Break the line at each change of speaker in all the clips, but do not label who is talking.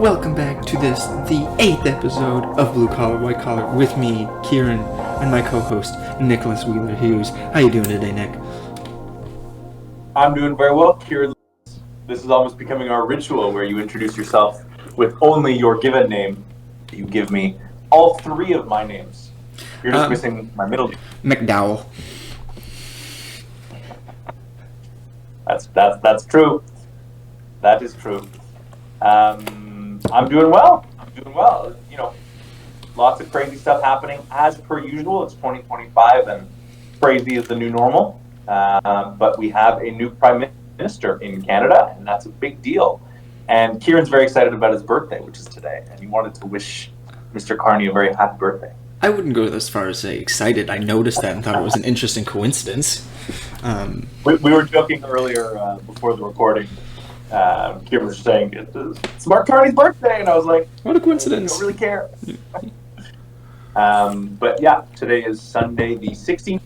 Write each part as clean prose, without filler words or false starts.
Welcome back to the 8th episode of Blue Collar, White Collar, with me, Kieran, and my co-host, Nicholas Wheeler Hughes. How you doing today, Nick?
I'm doing very well, Kieran. This is almost becoming our ritual where you introduce yourself with only your given name. You give me all three of my names. You're just missing my middle name.
McDowell.
That's true. That is true. I'm doing well. You know, lots of crazy stuff happening as per usual. It's 2025 and crazy is the new normal. But we have a new prime minister in Canada, and that's a big deal. And Kieran's very excited about his birthday, which is today, and he wanted to wish Mr. Carney a very happy birthday.
I wouldn't go as far as say excited. I noticed that and thought it was an interesting coincidence.
We were joking earlier before the recording. Kieran was saying it's Mark Carney's birthday, and I was like,
what a coincidence.
I don't really care. But yeah, today is Sunday the 16th.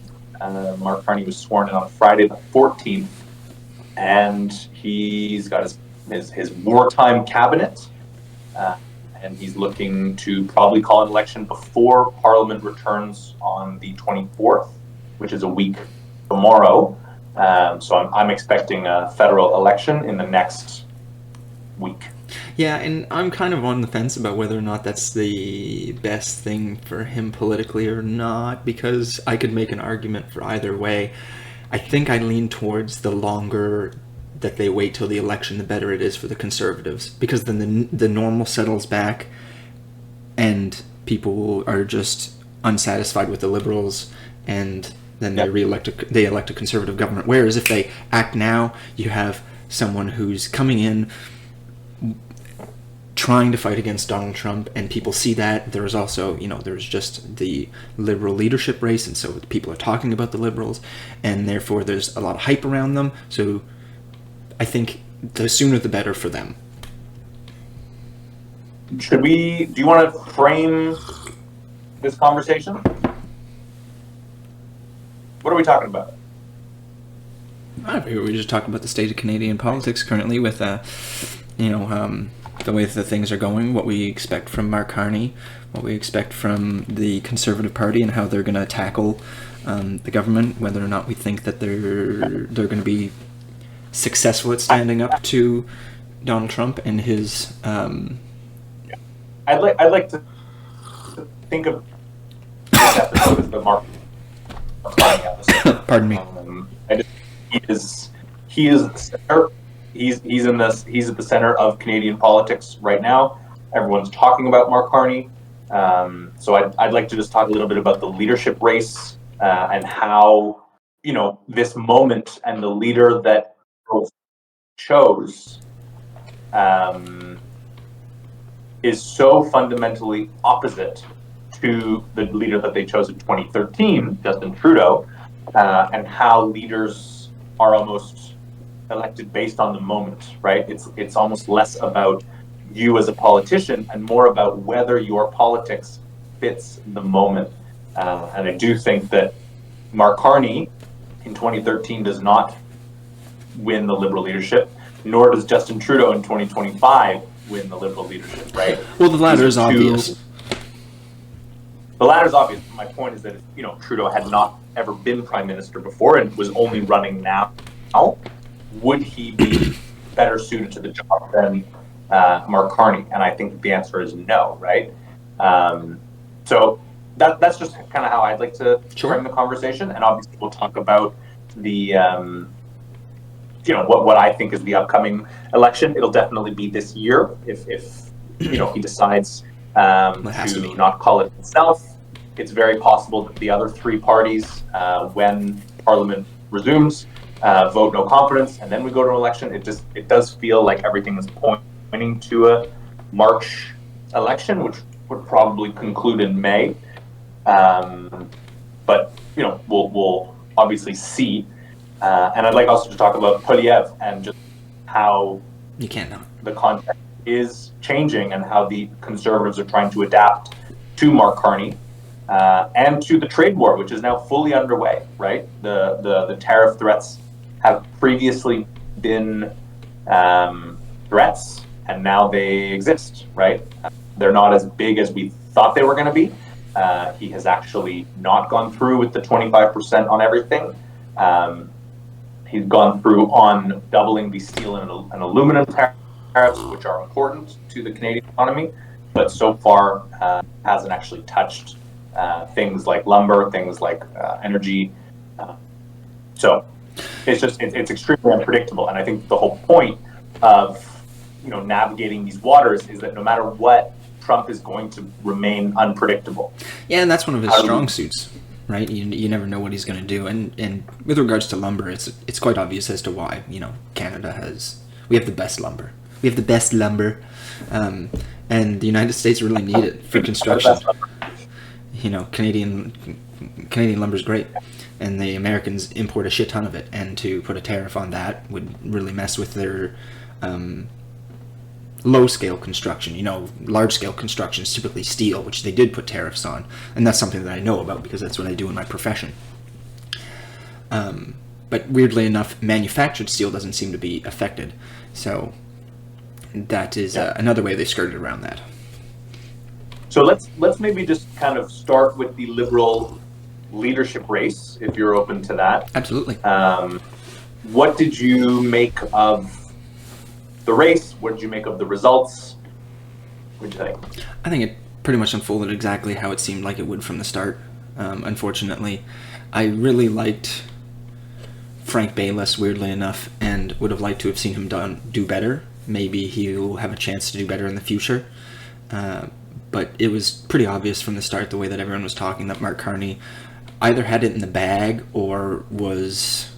Mark Carney was sworn in on Friday the 14th, and he's got his wartime cabinet, and he's looking to probably call an election before Parliament returns on the 24th, which is a week tomorrow. So I'm expecting a federal election in the next week.
Yeah, and I'm kind of on the fence about whether or not that's the best thing for him politically or not, because I could make an argument for either way. I think I lean towards the longer that they wait till the election, the better it is for the Conservatives, because then the normal settles back and people are just unsatisfied with the Liberals, and then they elect a Conservative government. Whereas if they act now, you have someone who's coming in trying to fight against Donald Trump, and people see that. There's also, there's just the Liberal leadership race, and so people are talking about the Liberals, and therefore there's a lot of hype around them. So I think the sooner the better for them.
Do you want to frame this conversation? What are we talking about?
I figure we just talk about the state of Canadian politics currently with, the way that things are going, what we expect from Mark Carney, what we expect from the Conservative Party, and how they're going to tackle the government, whether or not we think that they're going to be successful at standing up to Donald Trump and his...
I'd like to think of this episode as the Mark Carney episode.
Pardon me.
He is the center. He's at the center of Canadian politics right now. Everyone's talking about Mark Carney. So I'd like to just talk a little bit about the leadership race and how this moment and the leader that chose is so fundamentally opposite to the leader that they chose in 2013, Justin Trudeau, and how leaders are almost elected based on the moment, right? It's almost less about you as a politician and more about whether your politics fits the moment. And I do think that Mark Carney in 2013 does not win the Liberal leadership, nor does Justin Trudeau in 2025 win the Liberal leadership, right?
Well, the latter is obvious.
The latter is obvious. My point is that if Trudeau had not ever been prime minister before and was only running now, would he be better suited to the job than Mark Carney? And I think the answer is no, right? So that's just kind of how I'd like to frame the conversation. And obviously we'll talk about the what I think is the upcoming election. It'll definitely be this year if he decides to not call it himself. It's very possible that the other three parties, when Parliament resumes, vote no confidence, and then we go to an election. It does feel like everything is pointing to a March election, which would probably conclude in May. But we'll obviously see. And I'd like also to talk about Polyev and just how the context is changing and how the Conservatives are trying to adapt to Mark Carney and to the trade war, which is now fully underway, right? The tariff threats have previously been threats and now they exist, right? They're not as big as we thought they were going to be. He has actually not gone through with the 25% on everything. He's gone through on doubling the steel and aluminum tariffs, which are important to the Canadian economy, but so far hasn't actually touched things like lumber, things like energy. So it's extremely unpredictable, and I think the whole point of navigating these waters is that no matter what, Trump is going to remain unpredictable.
Yeah, and that's one of his strong suits, right? You never know what he's going to do, and with regards to lumber, it's quite obvious as to why. Canada we have the best lumber. We have the best lumber, and the United States really need it for construction. Canadian lumber is great, and the Americans import a shit ton of it, and to put a tariff on that would really mess with their low-scale construction. Large-scale construction is typically steel, which they did put tariffs on, and that's something that I know about because that's what I do in my profession. But weirdly enough, manufactured steel doesn't seem to be affected, so that is another way they skirted around that.
So let's maybe just kind of start with the Liberal leadership race, if you're open to that.
Absolutely.
What did you make of the race? What did you make of the results? What did you think?
I think it pretty much unfolded exactly how it seemed like it would from the start. Unfortunately, I really liked Frank Bayless, weirdly enough, and would have liked to have seen him do better. Maybe he'll have a chance to do better in the future. But it was pretty obvious from the start, the way that everyone was talking, that Mark Carney either had it in the bag or was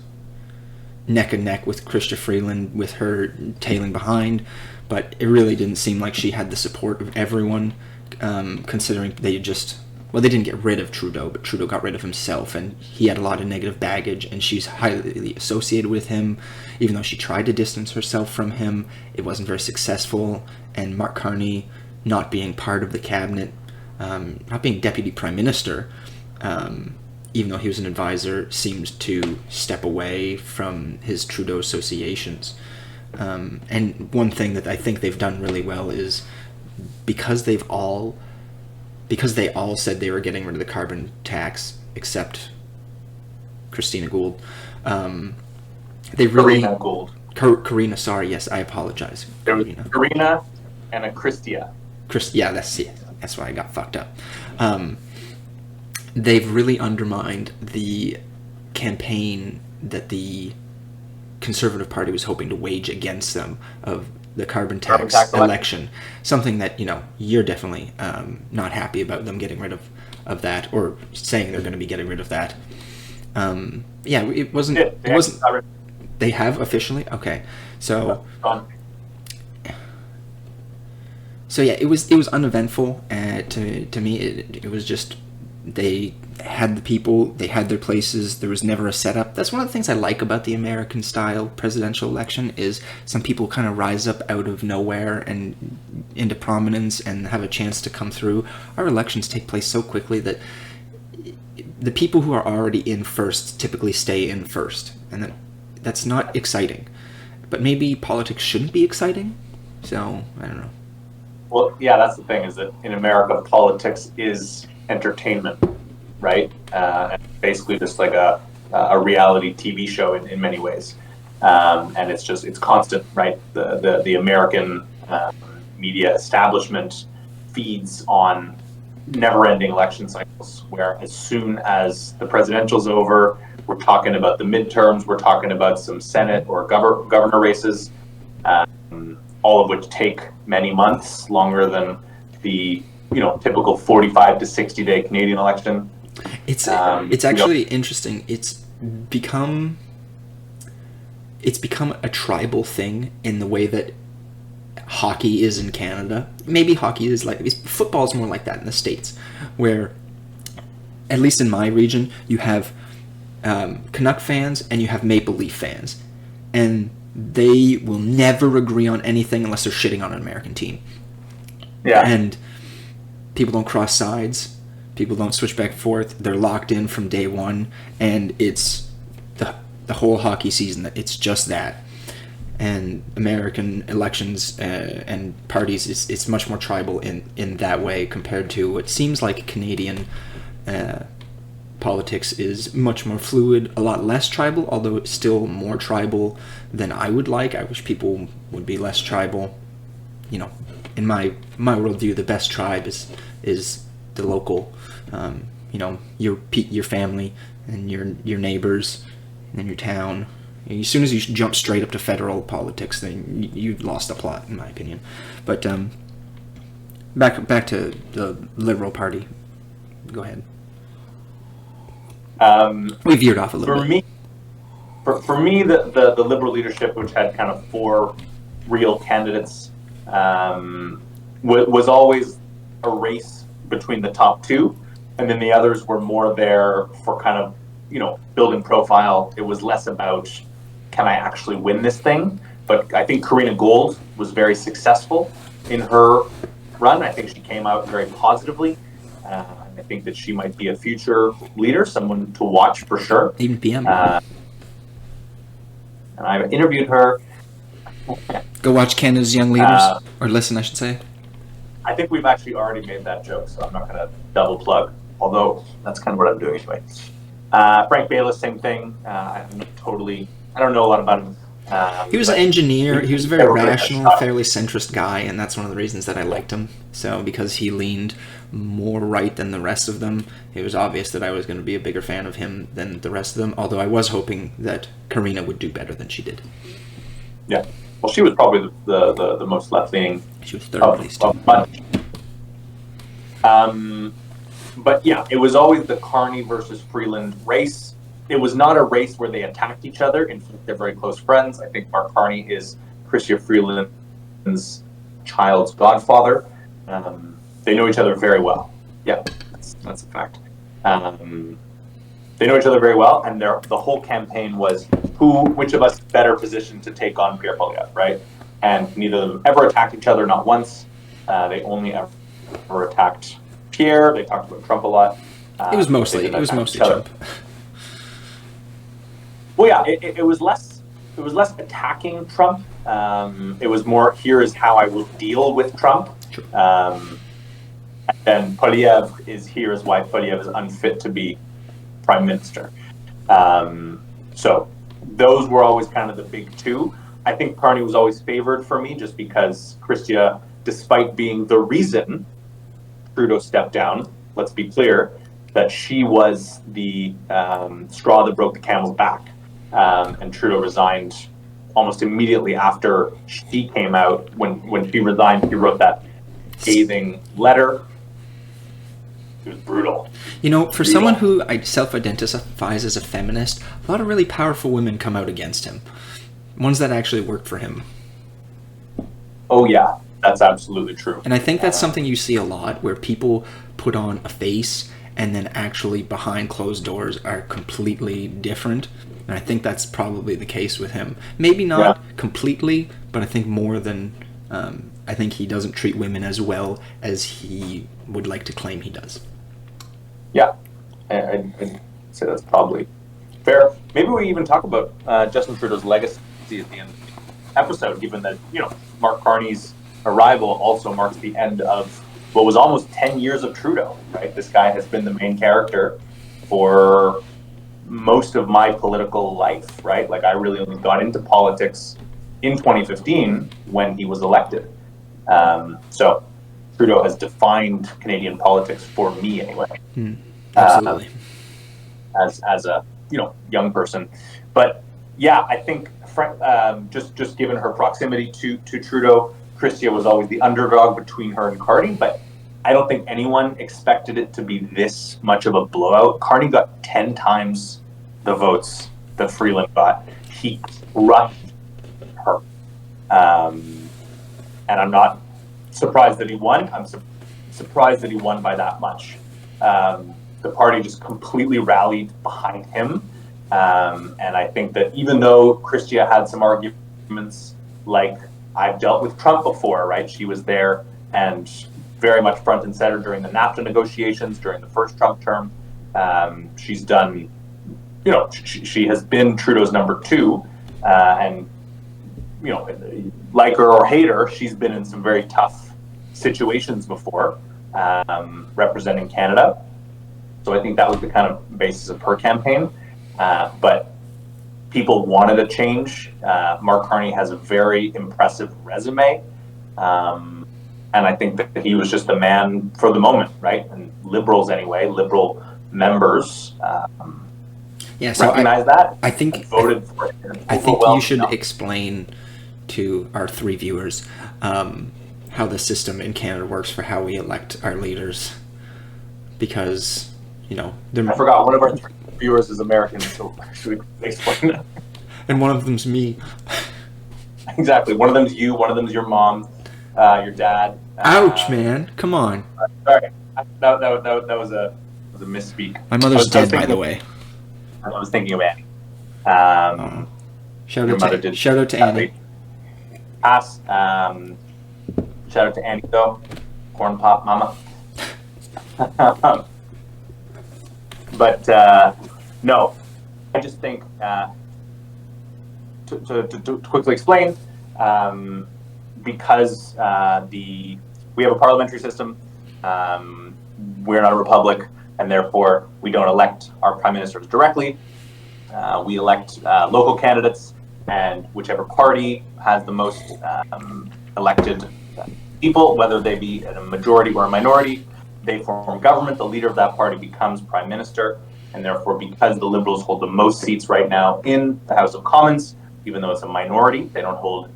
neck and neck with Chrystia Freeland, with her tailing behind. But it really didn't seem like she had the support of everyone, considering they didn't get rid of Trudeau, but Trudeau got rid of himself, and he had a lot of negative baggage, and she's highly associated with him. Even though she tried to distance herself from him, it wasn't very successful, and Mark Carney, not being part of the cabinet, not being deputy prime minister, even though he was an advisor, seemed to step away from his Trudeau associations. And one thing that I think they've done really well is because they all said they were getting rid of the carbon tax, except Christina Gould.
Karina Gould.
Karina, sorry, yes, I apologize.
There was Karina and a Chrystia.
Yeah, that's why I got fucked up. They've really undermined the campaign that the Conservative Party was hoping to wage against them of the carbon tax election. Something that, you're definitely not happy about them getting rid of that, or saying they're going to be getting rid of that. It wasn't. They have officially? Okay. So it was uneventful to me. It was just, they had the people, they had their places, there was never a setup. That's one of the things I like about the American style presidential election, is some people kind of rise up out of nowhere and into prominence and have a chance to come through. Our elections take place so quickly that the people who are already in first typically stay in first, and that's not exciting. But maybe politics shouldn't be exciting, so I don't know.
Well, yeah, that's the thing, is that in America, politics is entertainment, right? And basically just like a reality TV show in many ways. And it's constant, right? The American media establishment feeds on never-ending election cycles, where as soon as the presidential's over, we're talking about the midterms, we're talking about some Senate or governor races, all of which take many months, longer than the typical 45 to 60 day Canadian election. It's
actually interesting. It's become a tribal thing in the way that hockey is in Canada. Maybe hockey is football's more like that in the States, where, at least in my region, you have Canuck fans and you have Maple Leaf fans, and they will never agree on anything unless they're shitting on an American team.
Yeah.
And people don't cross sides. People don't switch back and forth. They're locked in from day one, and it's the whole hockey season. It's just that. and American elections and parties it's much more tribal in that way compared to what seems like Canadian politics is much more fluid, a lot less tribal, although it's still more tribal than I would like. I wish people would be less tribal. You know, in my worldview, the best tribe is the local. You know, your family and your neighbors and your town. As soon as you jump straight up to federal politics, then you've lost the plot, in my opinion. But back to the Liberal Party. Go ahead. We veered off a little bit.
For me, the Liberal leadership, which had kind of 4 real candidates, was always a race between the top 2, and then the others were more there for kind of, you know, building profile. It was less about, can I actually win this thing? But I think Karina Gold was very successful in her run. I think she came out very positively. I think that she might be a future leader, someone to watch for sure.
Even PM.
And I've interviewed her.
Go watch Canada's Young Leaders, or listen, I should say.
I think we've actually already made that joke, so I'm not going to double plug, although that's kind of what I'm doing anyway. Frank Bayless, same thing. I don't know a lot about him.
He was an engineer. He was a very rational, fairly centrist guy, and that's one of the reasons that I liked him. So because he leaned more right than the rest of them, it was obvious that I was going to be a bigger fan of him than the rest of them, although I was hoping that Karina would do better than she did.
Yeah. Well, she was probably the most left-leaning.
She was third place, too.
But yeah, it was always the Carney versus Freeland race. It was not a race where they attacked each other. In fact, they're very close friends. I think Mark Carney is Chrystia Freeland's child's godfather. They know each other very well. Yeah, that's a fact. They know each other very well, and the whole campaign was which of us is better positioned to take on Pierre Poilievre, right? And neither of them ever attacked each other, not once. They only ever attacked Pierre. They talked about Trump a lot.
It was mostly Trump.
Well, yeah, it was less attacking Trump. It was more, here is how I will deal with Trump.
Sure.
And Poilievre here is why Poilievre is unfit to be prime minister. So those were always kind of the big 2. I think Carney was always favored for me just because Chrystia, despite being the reason Trudeau stepped down, let's be clear, that she was the straw that broke the camel's back. And Trudeau resigned almost immediately after she came out. When she resigned, she wrote that scathing letter. It was brutal.
You know, for someone who self-identifies as a feminist, a lot of really powerful women come out against him. Ones that actually worked for him.
Oh, yeah. That's absolutely true.
And I think that's something you see a lot, where people put on a face and then actually behind closed doors are completely different. And I think that's probably the case with him. Maybe not completely, but I think more than... I think he doesn't treat women as well as he would like to claim he does. Yeah,
I'd say that's probably fair. Maybe we even talk about Justin Trudeau's legacy at the end of the episode, given that, you know, Mark Carney's arrival also marks the end of what was almost 10 years of Trudeau, right? This guy has been the main character for most of my political life, right? Like, I really only got into politics in 2015 when he was elected. So Trudeau has defined Canadian politics for me anyway.
Absolutely.
As a young person, but yeah, I think just given her proximity to Trudeau, Chrystia was always the underdog between her and Carney, but I don't think anyone expected it to be this much of a blowout. Carney got 10 times the votes that Freeland got. He crushed her. And I'm not surprised that he won. I'm surprised that he won by that much. The party just completely rallied behind him. And I think that even though Chrystia had some arguments, like, I've dealt with Trump before, right? She was there and very much front and center during the NAFTA negotiations, during the first Trump term. She's done, she has been Trudeau's number 2. And like her or hate her, she's been in some very tough situations before, representing Canada. So I think that was the kind of basis of her campaign. But people wanted a change. Mark Carney has a very impressive resume. And I think that he was just the man for the moment, right? And Liberals, anyway, Liberal members recognize that.
I think
voted for him.
I think you should explain to our 3 viewers how the system in Canada works for how we elect our leaders, because I
forgot one of our 3 viewers is American, so should we explain that?
And one of them's me.
Exactly. One of them's you. One of them's your mom. Your dad.
Ouch, man! Come on.
Sorry, that was a misspeak.
My mother's dead, by the way.
I was thinking of Annie.
Shout out to Annie.
Pass. Shout out to Annie though. Corn pop mama. But no, I just think to quickly explain. Because we have a parliamentary system, we're not a republic, and therefore we don't elect our prime ministers directly. We elect local candidates, and whichever party has the most elected people, whether they be a majority or a minority, they form government. The leader of that party becomes prime minister, and therefore, because the Liberals hold the most seats right now in the House of Commons, even though it's a minority, they don't hold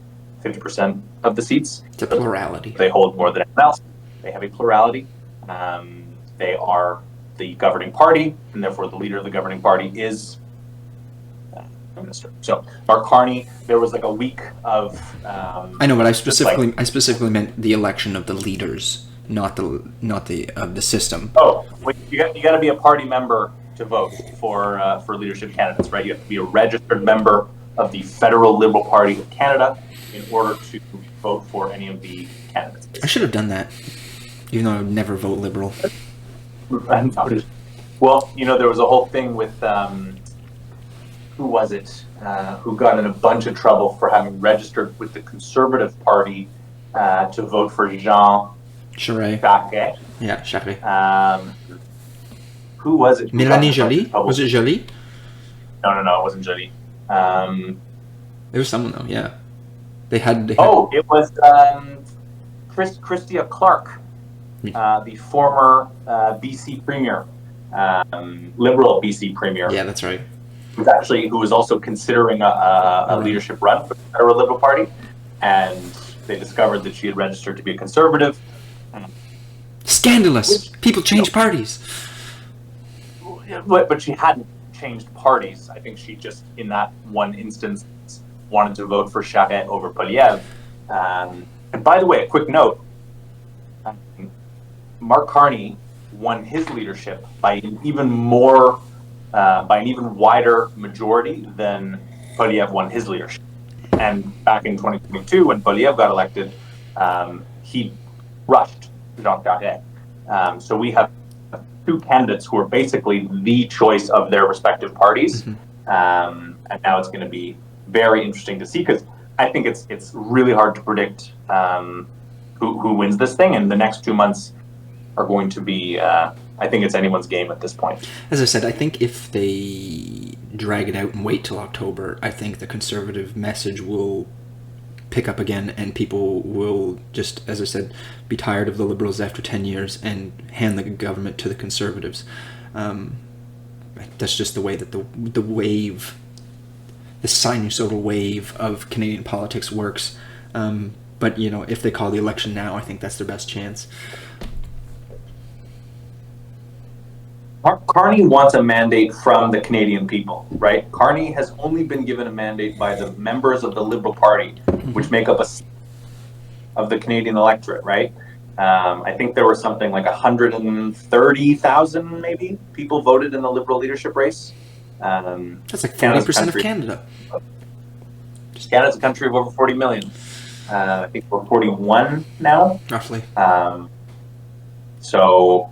50% of the seats.
It's a plurality.
They hold more than anyone else. They have a plurality. They are the governing party, and therefore the leader of the governing party is minister. So Mark Carney, there was like a week of.
I know, but I specifically meant the election of the leaders, not the of the system.
Oh, well, you got to be a party member to vote for leadership candidates, right? You have to be a registered member of the Federal Liberal Party of Canada in order to vote for any of the candidates.
I should have done that, even though I would never vote Liberal.
Well, there was a whole thing with, who was it, who got in a bunch of trouble for having registered with the Conservative Party to vote for Jean Charest.
Yeah, Charest.
Who was it?
Mélanie Joly? Was it Joly?
No, it wasn't Joly.
There was someone though, yeah. They had.
Oh, it was Christia Clark, the former BC Premier, Liberal BC Premier.
Yeah, that's right.
Who was also considering a leadership run for the Federal Liberal Party, and they discovered that she had registered to be a Conservative.
Scandalous! People change parties.
But she hadn't changed parties. I think she just, in that one instance, wanted to vote for Charest over Poilievre. And by the way, a quick note, Mark Carney won his leadership by an even wider majority than Poilievre won his leadership. And back in 2022, when Poilievre got elected, he rushed Jean Charest. So we have 2 candidates who are basically the choice of their respective parties. Mm-hmm. And now it's going to be very interesting to see, because I think it's really hard to predict who wins this thing, and the next 2 months are going to be, I think it's anyone's game at this point.
As I said, I think if they drag it out and wait till October, I think the Conservative message will pick up again, and people will just, as I said, be tired of the Liberals after 10 years and hand the government to the Conservatives. That's just the way that the wave, the sinusoidal wave of Canadian politics works. But, if they call the election now, I think that's their best chance.
Mark Carney wants a mandate from the Canadian people, right? Carney has only been given a mandate by the members of the Liberal Party, which make up of the Canadian electorate, right? I think there were something like 130,000 maybe people voted in the Liberal leadership race.
That's like 40% of Canada.
Canada's a country of over 40 million. I think we're 41 now.
Roughly.
So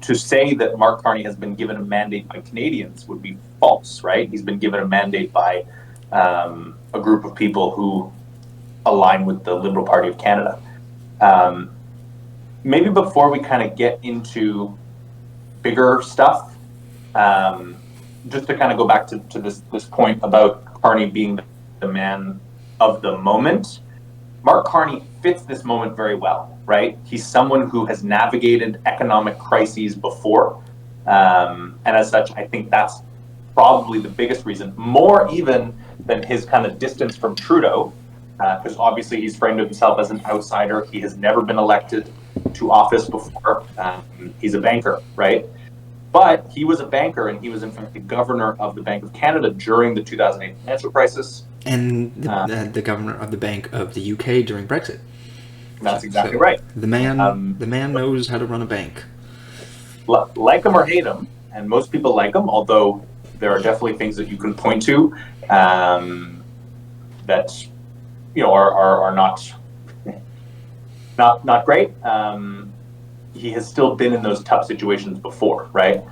to say that Mark Carney has been given a mandate by Canadians would be false, right? He's been given a mandate by a group of people who align with the Liberal Party of Canada. Maybe before we kind of get into bigger stuff, just to kind of go back to this point about Carney being the man of the moment, Mark Carney fits this moment very well, right? He's someone who has navigated economic crises before. And as such, I think that's probably the biggest reason, more even than his kind of distance from Trudeau, because obviously he's framed himself as an outsider. He has never been elected to office before. He's a banker, right? But he was a banker, and he was in fact the governor of the Bank of Canada during the 2008 financial crisis.
And the governor of the Bank of the UK during Brexit.
That's exactly right.
The man knows how to run a bank.
Like him or hate him, and most people like him, although there are definitely things that you can point to that are not great. He has still been in those tough situations before, right?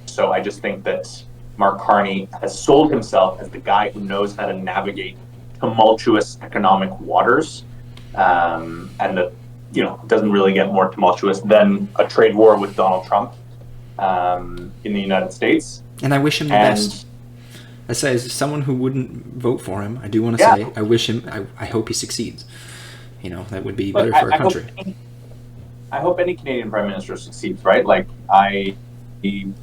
So I just think that Mark Carney has sold himself as the guy who knows how to navigate tumultuous economic waters, and that doesn't really get more tumultuous than a trade war with Donald Trump in the United States.
And I wish him the best. I say, as someone who wouldn't vote for him, I do want to say I wish him. I hope he succeeds. That would be better for our country.
I hope any Canadian Prime Minister succeeds, right? Like if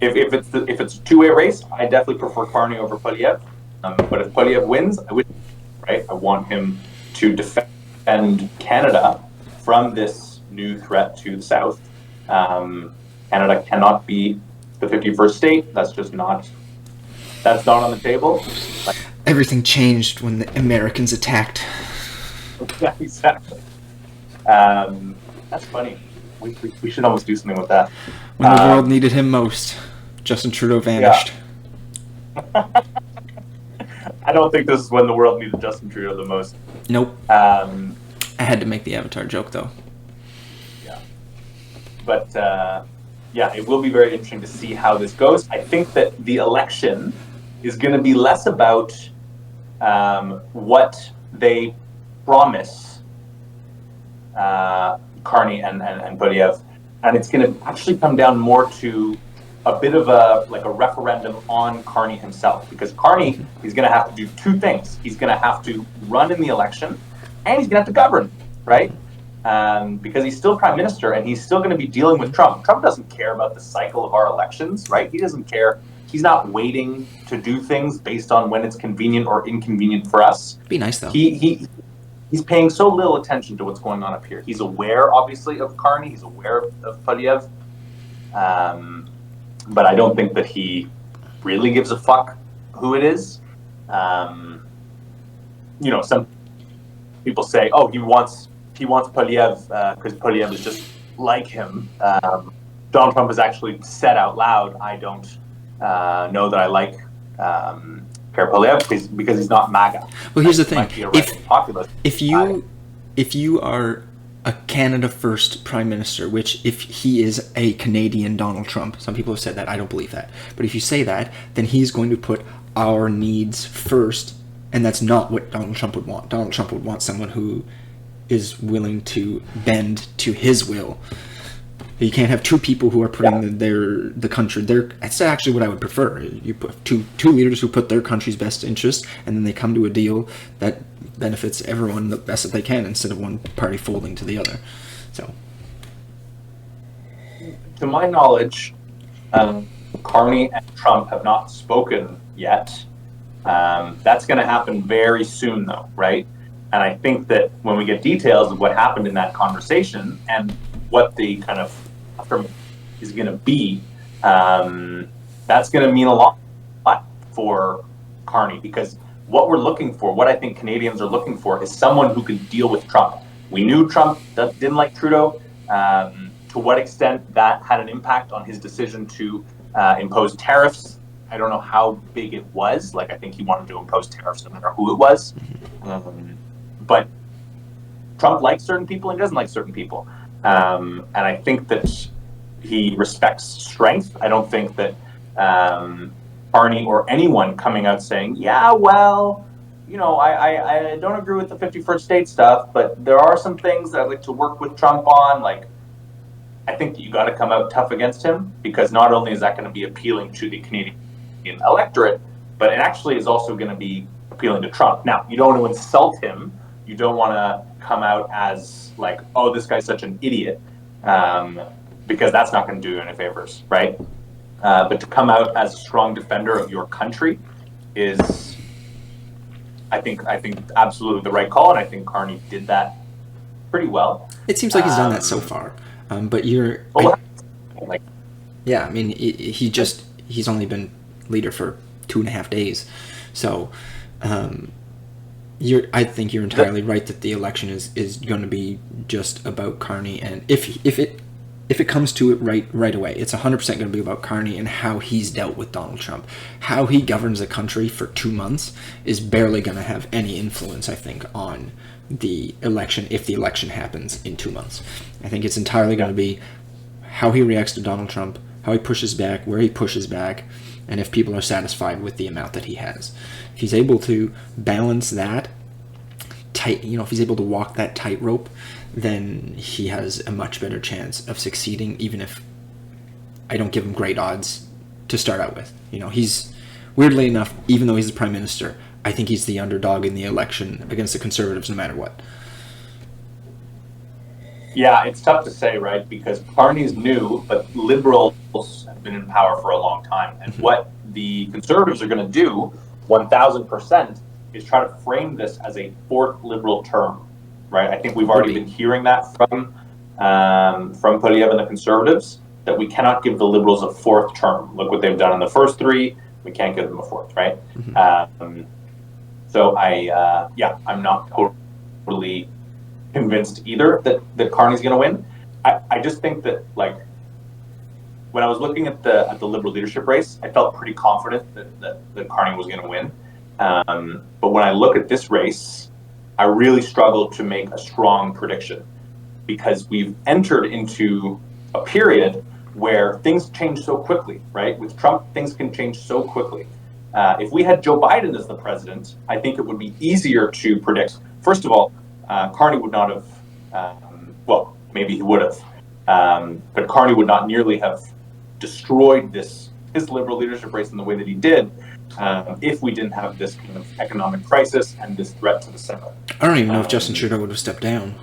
it's a two-way race, I definitely prefer Carney over Poilievre. But if Poilievre wins, I would, right? I want him to defend Canada from this new threat to the South. Canada cannot be the 51st state. That's not on the table.
Everything changed when the Americans attacked.
Yeah, exactly. That's funny. We should almost do something with that.
When the world needed him most, Justin Trudeau vanished.
Yeah. I don't think this is when the world needed Justin Trudeau the most.
Nope. I had to make the Avatar joke, though.
Yeah. But, it will be very interesting to see how this goes. I think that the election is going to be less about what they promise Carney and Poilievre, and it's going to actually come down more to a bit of a referendum on Carney himself, because Carney is going to have to do two things. He's going to have to run in the election, and he's going to have to govern, right? Because he's still prime minister, and he's still going to be dealing with Trump. Trump doesn't care about the cycle of our elections, right? He doesn't care. He's not waiting to do things based on when it's convenient or inconvenient for us.
Be nice, though.
He's paying so little attention to what's going on up here. He's aware, obviously, of Carney. He's aware of Poilievre. But I don't think that he really gives a fuck who it is. Some people say, "Oh, he wants Poilievre because Poilievre is just like him." Donald Trump has actually said out loud, "I don't know that I like Pierre Poilievre because he's not MAGA."
Well, here's the thing: if you are a Canada First Prime Minister, which if he is a Canadian Donald Trump, some people have said that, I don't believe that, but if you say that, then he's going to put our needs first, and that's not what Donald Trump would want. Donald Trump would want someone who is willing to bend to his will. You can't have two people who are putting the country. That's actually what I would prefer. You put two leaders who put their country's best interest, and then they come to a deal that benefits everyone the best that they can, instead of one party folding to the other. So,
to my knowledge, Carney and Trump have not spoken yet. That's going to happen very soon, though, right? And I think that when we get details of what happened in that conversation and what the kind of aftermath is going to be, that's going to mean a lot for Carney, because what we're looking for, what I think Canadians are looking for, is someone who can deal with Trump. We knew Trump didn't like Trudeau. To what extent that had an impact on his decision to impose tariffs, I don't know how big it was. I think he wanted to impose tariffs no matter who it was. But Trump likes certain people and doesn't like certain people. And I think that he respects strength. I don't think that Carney or anyone coming out saying, yeah, well, I don't agree with the 51st state stuff, but there are some things that I'd like to work with Trump on. Like, I think you got to come out tough against him, because not only is that going to be appealing to the Canadian electorate, but it actually is also going to be appealing to Trump. Now, you don't want to insult him. You don't want to come out as like, oh, this guy's such an idiot, because that's not going to do you any favors, right? But to come out as a strong defender of your country is, I think absolutely the right call, and I think Carney did that pretty well.
It seems like he's done that so far. But yeah, I mean, he's only been leader for 2.5 days, so I think you're entirely right that the election is going to be just about Carney, and if it comes to it right away, it's 100% going to be about Carney and how he's dealt with Donald Trump. How he governs the country for 2 months is barely going to have any influence, I think, on the election, if the election happens in 2 months. I think it's entirely going to be how he reacts to Donald Trump, how he pushes back, where he pushes back, and if people are satisfied with the amount that he has. If he's able to balance that tight, if he's able to walk that tightrope, then he has a much better chance of succeeding, even if I don't give him great odds to start out with. He's, weirdly enough, even though he's the prime minister, I think he's the underdog in the election against the Conservatives no matter what.
Yeah, it's tough to say, right? Because Carney's new, but Liberals have been in power for a long time. And what the Conservatives are going to do, 1,000%, is try to frame this as a fourth Liberal term, right? I think we've already been hearing that from Poilievre and the Conservatives, that we cannot give the Liberals a fourth term. Look what they've done in the first three. We can't give them a fourth, right? So I'm not totally convinced either that Carney's going to win. I just think that, like, when I was looking at the Liberal leadership race, I felt pretty confident that Carney was going to win. But when I look at this race, I really struggle to make a strong prediction, because we've entered into a period where things change so quickly, right? With Trump, things can change so quickly. If we had Joe Biden as the president, I think it would be easier to predict. First of all, Carney would not have, well, maybe he would have, but Carney would not nearly have destroyed his Liberal leadership race in the way that he did, if we didn't have this kind of economic crisis and this threat to the Senate.
I don't even know if Justin Trudeau would have stepped down.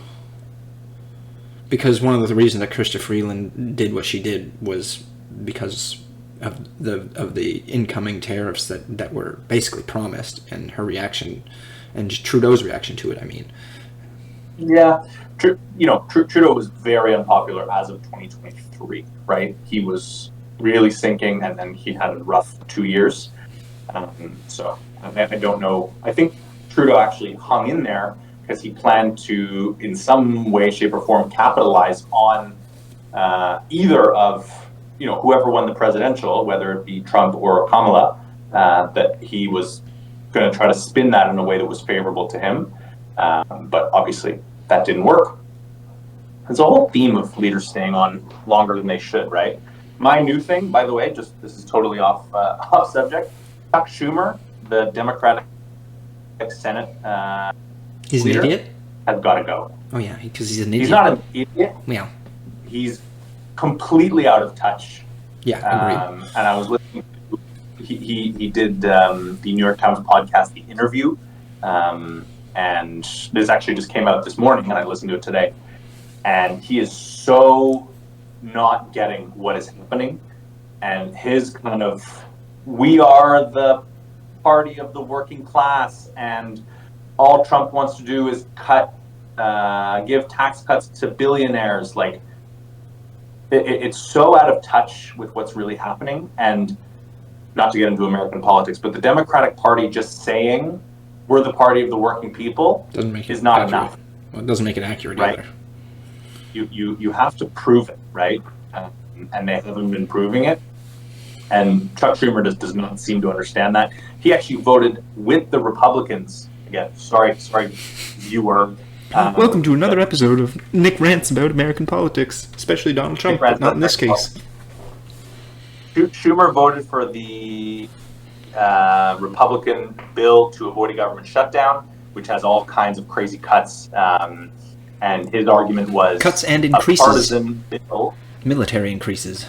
Because one of the reasons that Chrystia Freeland did what she did was because of the incoming tariffs that were basically promised, and her reaction, and Trudeau's reaction to it, I mean.
Yeah, Trudeau was very unpopular as of 2023, right? He was really sinking, and then he had a rough 2 years. So I don't know. I think Trudeau actually hung in there because he planned to, in some way, shape, or form, capitalize on either of, whoever won the presidential, whether it be Trump or Kamala, that he was going to try to spin that in a way that was favorable to him. But obviously that didn't work. There's a whole theme of leaders staying on longer than they should, right? My new thing, by the way, this is totally off subject. Chuck Schumer, the Democratic Senate
he's
leader,
an idiot?
has got to go.
Oh yeah, because he's an idiot.
He's not an idiot.
Yeah.
He's completely out of touch.
Yeah, agreed.
And I was listening to, he did the New York Times podcast, The Interview, and this actually just came out this morning, and I listened to it today. And he is so not getting what is happening, and his kind of, we are the party of the working class, and all Trump wants to do is give tax cuts to billionaires. Like, it's so out of touch with what's really happening. And not to get into American politics, but the Democratic Party just saying we're the party of the working people is not enough.
Well, it doesn't make it accurate,
right?
Either.
You have to prove it, right? And they haven't been proving it. And Chuck Schumer does not seem to understand that. He actually voted with the Republicans. Again, sorry, viewer.
Welcome to another episode of Nick Rants About American Politics, especially Donald Trump, but not in this case.
Schumer voted for the Republican bill to avoid a government shutdown, which has all kinds of crazy cuts. And his argument was
cuts and
a
increases.
partisan bill.
Military increases.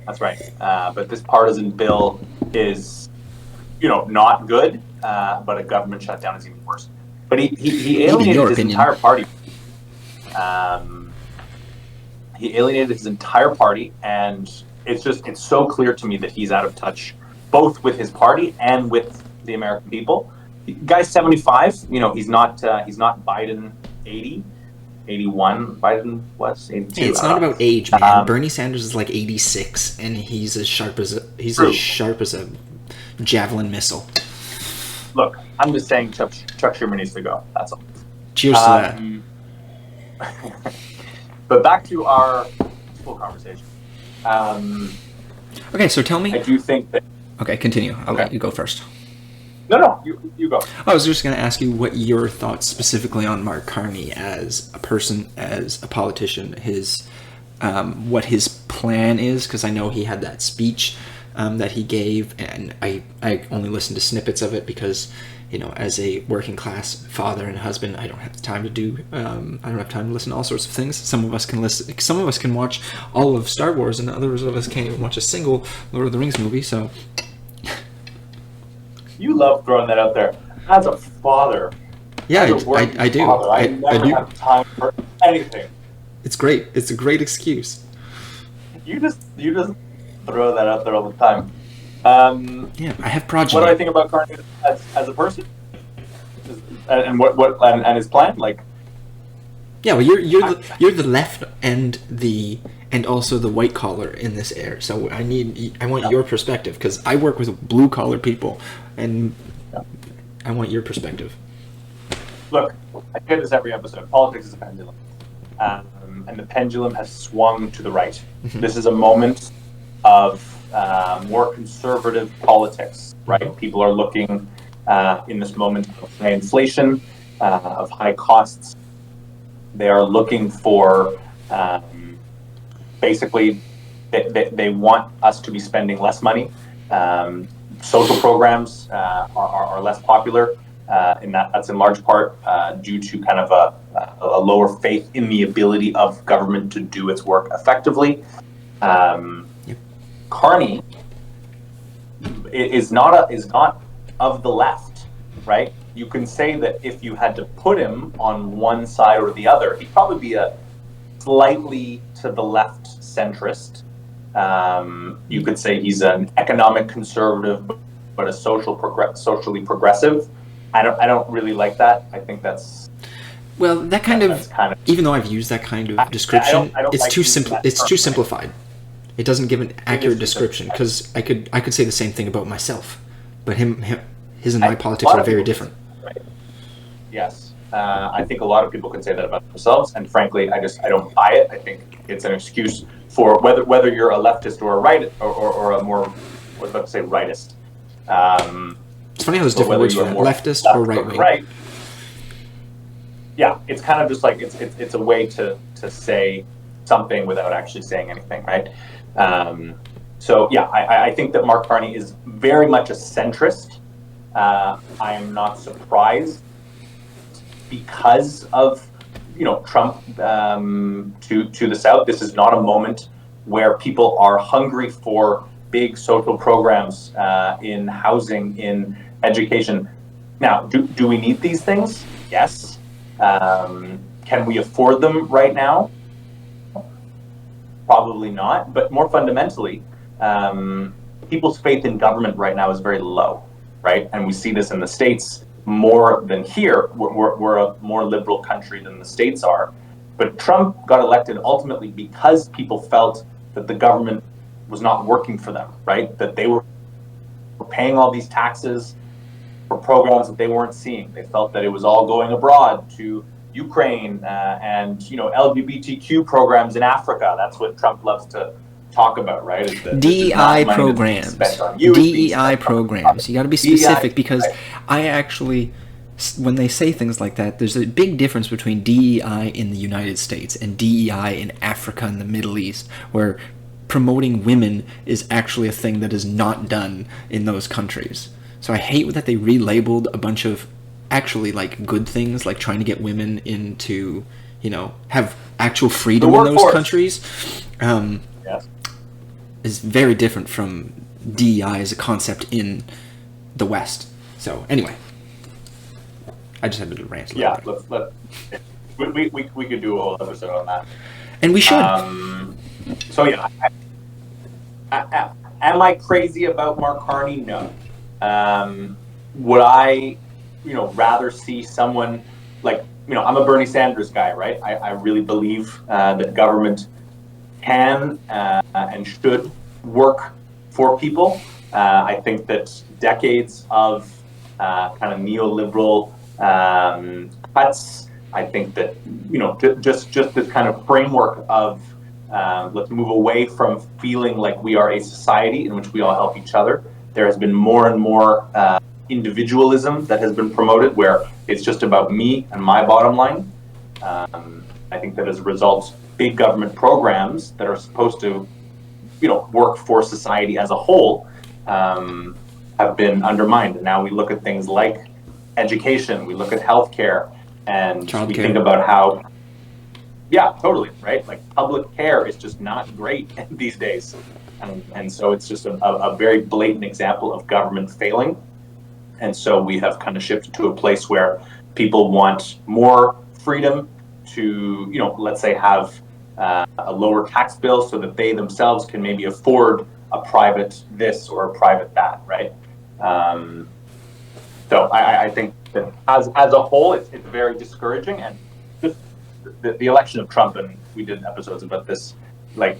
That's right. But this partisan bill is, not good. But a government shutdown is even worse. But he alienated his entire party. He alienated his entire party, and it's so clear to me that he's out of touch, both with his party and with the American people. The guy's 75. He's not Biden 80, 81. Biden was 82.
Hey, it's not about age, man. Bernie Sanders is like 86, and he's as sharp as a javelin missile.
Look, I'm just saying Chuck Schumer needs to go. That's all.
Cheers to that.
But back to our full conversation.
Okay, so tell me.
I do think that.
Okay, continue. I'll let you go first.
No, you go.
I was just going to ask you what your thoughts specifically on Mark Carney as a person, as a politician, what his plan is, because I know he had that speech that he gave, and I only listened to snippets of it because, as a working class father and husband, I don't have the time to do. I don't have time to listen to all sorts of things. Some of us can listen. Some of us can watch all of Star Wars, and others of us can't even watch a single Lord of the Rings movie. So.
You love throwing that out there. As a father.
Yeah, I do.
Father, I never have time for anything.
It's great. It's a great excuse.
You just throw that out there all the time.
Yeah, I have progeny.
What do I think about Carney as a person? And what his plan? Like.
Yeah, well, you're the left and also the white collar in this air. So I want your perspective, because I work with blue collar people, and I want your perspective.
Look, I say this every episode. Politics is a pendulum, and the pendulum has swung to the right. Mm-hmm. This is a moment of more conservative politics, right? Mm-hmm. People are looking in this moment of high inflation, of high costs. They are looking for, basically, they want us to be spending less money. Social programs are less popular, and that's in large part due to kind of a lower faith in the ability of government to do its work effectively. Carney is not of the left, right? You can say that if you had to put him on one side or the other, he'd probably be a slightly to the left centrist. You could say he's an economic conservative, but a socially progressive. I don't really like that. I think that's
that kind of even though I've used that kind of description, it's like too simple. It's too simplified. It doesn't give an accurate description, because I could say the same thing about myself, but his and my politics are very different.
Right. Yes, I think a lot of people can say that about themselves, and frankly, I don't buy it. I think it's an excuse for whether you're a leftist or a right or a more, I was about to say rightist.
It's funny how there's different words for that, leftist or right wing.
Right. Yeah, it's kind of just like it's a way to say something without actually saying anything, right? So yeah, I think that Mark Carney is very much a centrist. I am not surprised because of Trump to the south. This is not a moment where people are hungry for big social programs in housing, in education. Now, do we need these things? Yes. Can we afford them right now? Probably not. But more fundamentally, people's faith in government right now is very low, right? And we see this in the States more than here. We're a more liberal country than the States are. But Trump got elected ultimately because people felt that the government was not working for them, right? That they were paying all these taxes for programs that they weren't seeing. They felt that it was all going abroad to Ukraine and LGBTQ programs in Africa. That's what Trump loves to talk about, right?
DEI programs. DEI programs. You got to be specific, because right. I actually, when they say things like that, there's a big difference between DEI in the United States and DEI in Africa and the Middle East, where promoting women is actually a thing that is not done in those countries. So I hate that they relabeled a bunch of actually like good things, like trying to get women into, have actual freedom in those countries.
Yes.
Is very different from DEI as a concept in the West. So anyway, I just had to rant.
Yeah, we could do a whole episode on that,
and we should.
So yeah, am I crazy about Mark Carney? No. Would I, rather see someone like, I'm a Bernie Sanders guy, right? I really believe that government can and should work for people. I think that decades of kind of neoliberal cuts, I think that, just this kind of framework of let's move away from feeling like we are a society in which we all help each other. There has been more and more individualism that has been promoted, where it's just about me and my bottom line. I think that as a result, big government programs that are supposed to, work for society as a whole, have been undermined. And now we look at things like education, we look at healthcare, and we think about how, yeah, totally, right? Like public care is just not great these days. And so it's just a very blatant example of government failing. And so we have kind of shifted to a place where people want more freedom to, let's say have a lower tax bill so that they themselves can maybe afford a private this or a private that, right? So I think that as a whole, it's very discouraging. And just the election of Trump, and we did episodes about this, like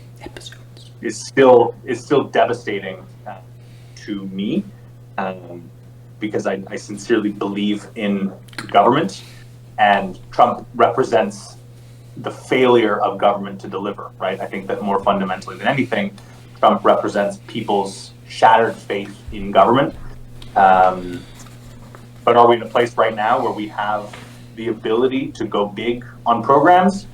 is still devastating to me, because I sincerely believe in government, and Trump represents the failure of government to deliver, right? I think that more fundamentally than anything, Trump represents people's shattered faith in government. But are we in a place right now where we have the ability to go big on programs?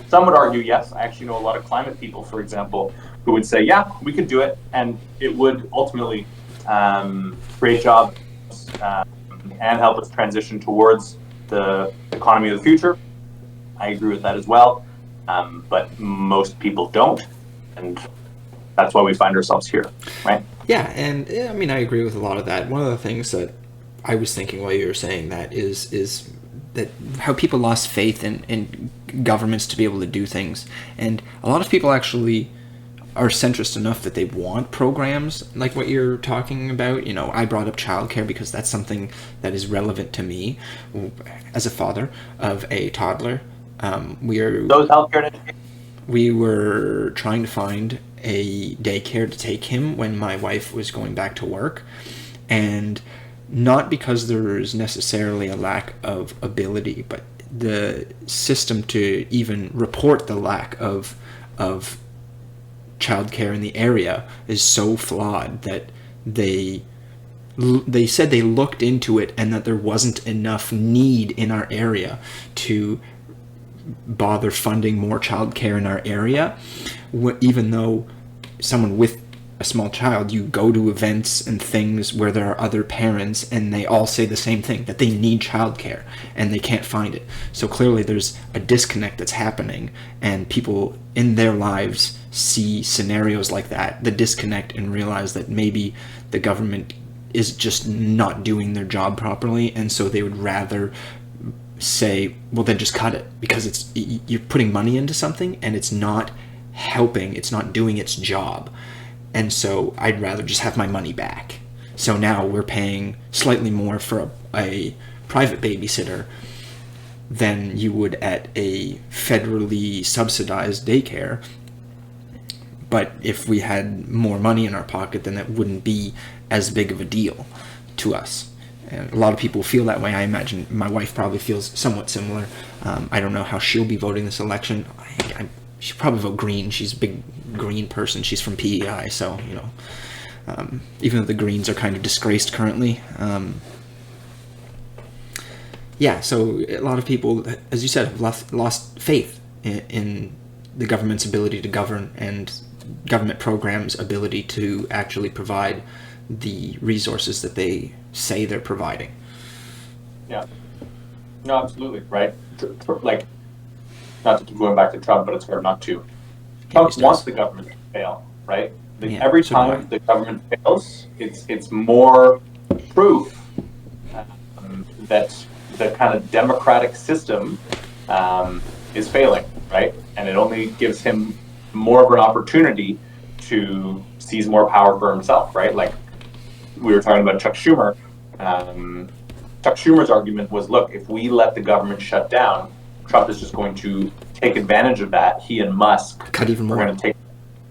Some would argue yes. I actually know a lot of climate people, for example, who would say, yeah, we could do it, and it would ultimately create jobs and help us transition towards the economy of the future. I agree with that as well, but most people don't, and that's why we find ourselves here, right?
Yeah, and I mean, I agree with a lot of that. One of the things that I was thinking while you were saying that is that how people lost faith in governments to be able to do things, and a lot of people actually are centrist enough that they want programs like what you're talking about. I brought up childcare because that's something that is relevant to me as a father of a toddler. We were trying to find a daycare to take him when my wife was going back to work, and not because there is necessarily a lack of ability, but the system to even report the lack of childcare in the area is so flawed that they said they looked into it and that there wasn't enough need in our area to bother funding more childcare in our area, even though someone with a small child, you go to events and things where there are other parents and they all say the same thing, that they need childcare and they can't find it. So clearly there's a disconnect that's happening, and people in their lives see scenarios like that, the disconnect, and realize that maybe the government is just not doing their job properly, and so they would rather say, well, then just cut it, because you're putting money into something and it's not helping, it's not doing its job. And so I'd rather just have my money back. So now we're paying slightly more for a private babysitter than you would at a federally subsidized daycare. But if we had more money in our pocket, then that wouldn't be as big of a deal to us. And a lot of people feel that way. I imagine my wife probably feels somewhat similar. I don't know how she'll be voting this election. She'll probably vote Green. She's a big Green person. She's from PEI, so, even though the Greens are kind of disgraced currently. So a lot of people, as you said, have lost faith in the government's ability to govern, and government programs' ability to actually provide the resources that they say they're providing.
Yeah. No, absolutely, right? Like, not to keep going back to Trump, but it's hard not to. Trump wants the government to fail, right? Every
so do I.
time the government fails, it's more proof that the kind of democratic system is failing, right? And it only gives him more of an opportunity to seize more power for himself, right? Like we were talking about Chuck Schumer. Chuck Schumer's argument was, look, if we let the government shut down, Trump is just going to take advantage of that. He and Musk
cut even more.
Are going to take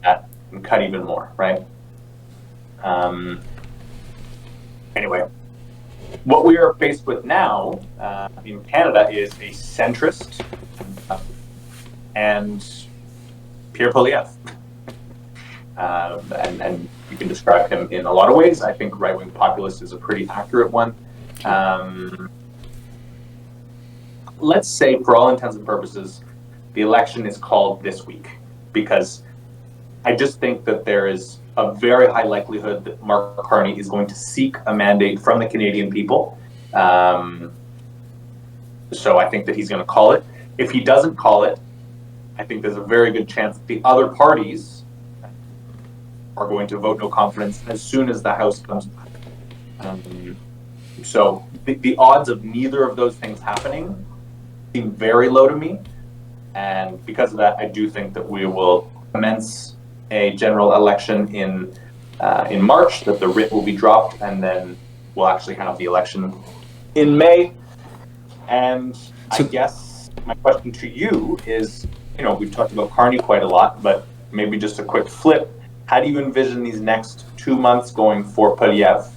that and cut even more, right? Anyway, what we are faced with now in Canada is a centrist and Pierre Poilievre. And you can describe him in a lot of ways. I think right-wing populist is a pretty accurate one. Let's say, for all intents and purposes, the election is called this week, because I just think that there is a very high likelihood that Mark Carney is going to seek a mandate from the Canadian people. So I think that he's going to call it. If he doesn't call it, I think there's a very good chance that the other parties are going to vote no confidence as soon as the House comes back. So the odds of neither of those things happening seem very low to me. And because of that, I do think that we will commence a general election in March, that the writ will be dropped, and then we'll actually have the election in May. And I guess my question to you is, we've talked about Carney quite a lot, but maybe just a quick flip. How do you envision these next 2 months going for Poilievre?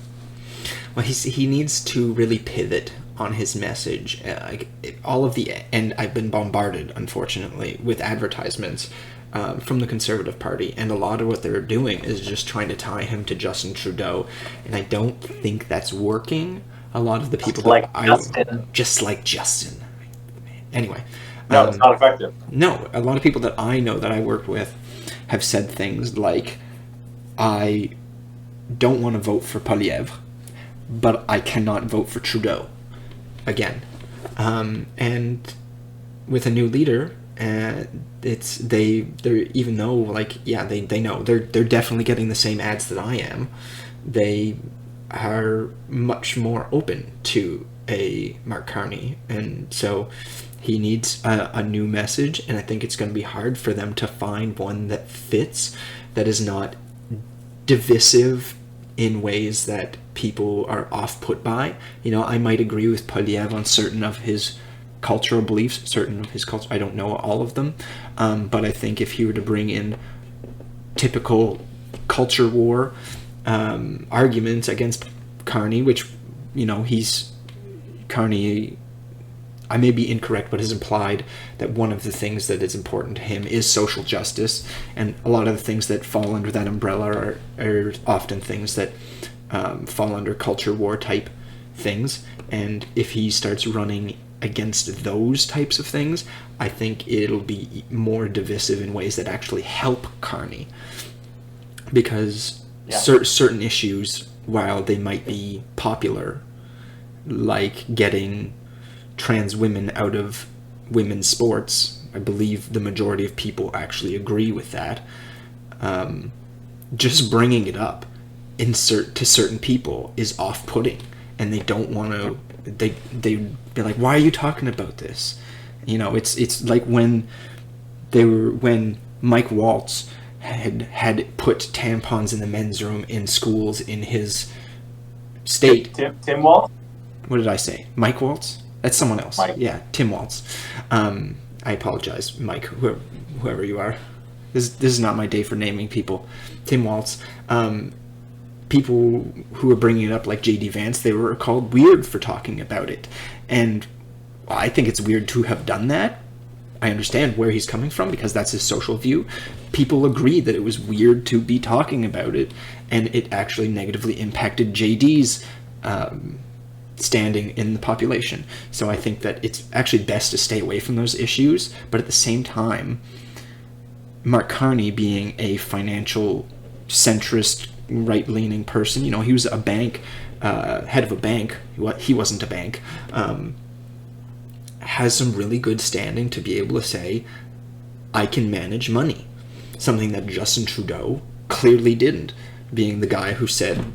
Well, he needs to really pivot on his message. And I've been bombarded, unfortunately, with advertisements from the Conservative Party, and a lot of what they're doing is just trying to tie him to Justin Trudeau, and I don't think that's working. A lot of the people just like Justin. Anyway,
no, it's not effective.
No, a lot of people that I know that I work with have said things like, I don't want to vote for Poilievre, but I cannot vote for Trudeau again. And with a new leader, they're even though they know they're definitely getting the same ads that I am, they are much more open to a Mark Carney, and so he needs a new message, and I think it's going to be hard for them to find one that fits, that is not divisive in ways that people are off-put by. I might agree with Poilievre on certain of his cultural beliefs, certain of his culture. I don't know all of them, but I think if he were to bring in typical culture war arguments against Carney, which, Carney, I may be incorrect, but has implied that one of the things that is important to him is social justice, and a lot of the things that fall under that umbrella are often things that fall under culture war type things. And if he starts running against those types of things, I think it'll be more divisive in ways that actually help Carney, because certain issues, while they might be popular, like getting trans women out of women's sports, I believe the majority of people actually agree with that. Just bringing it up to certain people is off-putting, and they don't want to. They'd be like, "Why are you talking about this?" It's like when Mike Waltz had put tampons in the men's room in schools in his state.
Tim Waltz?
What did I say? Mike Waltz? That's someone else.
Mike.
Yeah, Tim Waltz. I apologize, Mike, whoever you are. This is not my day for naming people. Tim Waltz. People who were bringing it up, like J.D. Vance, they were called weird for talking about it. And I think it's weird to have done that. I understand where he's coming from, because that's his social view. People agreed that it was weird to be talking about it, and it actually negatively impacted JD's standing in the population. So I think that it's actually best to stay away from those issues, but at the same time, Mark Carney being a financial centrist, right-leaning person. He was a bank, head of a bank. He wasn't a bank. Has some really good standing to be able to say, I can manage money. Something that Justin Trudeau clearly didn't, being the guy who said,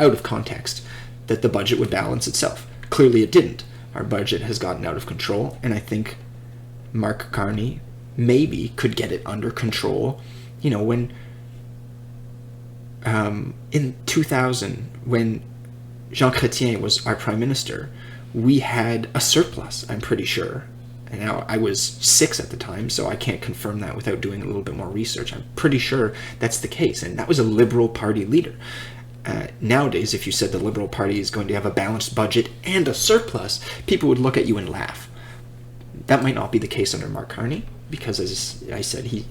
out of context, that the budget would balance itself. Clearly it didn't. Our budget has gotten out of control, and I think Mark Carney maybe could get it under control. When in 2000, when Jean Chrétien was our prime minister, we had a surplus, I'm pretty sure. And now, I was 6 at the time, so I can't confirm that without doing a little bit more research. I'm pretty sure that's the case, and that was a Liberal Party leader. Nowadays, if you said the Liberal Party is going to have a balanced budget and a surplus, people would look at you and laugh. That might not be the case under Mark Carney, because as I said, he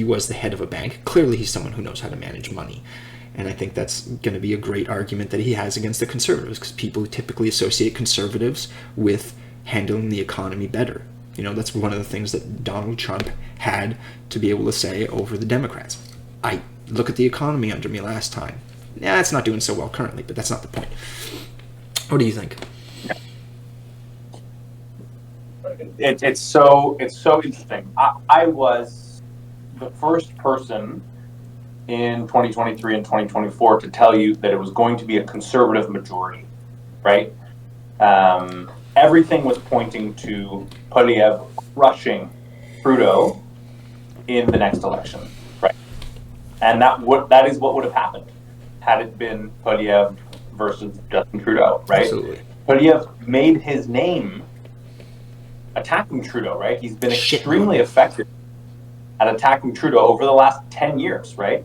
was the head of a bank. Clearly, he's someone who knows how to manage money. And I think that's going to be a great argument that he has against the Conservatives, because people typically associate Conservatives with handling the economy better. That's one of the things that Donald Trump had to be able to say over the Democrats. I look at the economy under me last time. Yeah, it's not doing so well currently, but that's not the point. What do you think?
It's so interesting. I was the first person in 2023 and 2024 to tell you that it was going to be a Conservative majority, right? Everything was pointing to Poilievre crushing Trudeau in the next election, right? And that is what would have happened had it been Poilievre versus Justin Trudeau, right?
Absolutely.
Poilievre made his name attacking Trudeau, right? He's been extremely effective at attacking Trudeau over the last 10 years, right?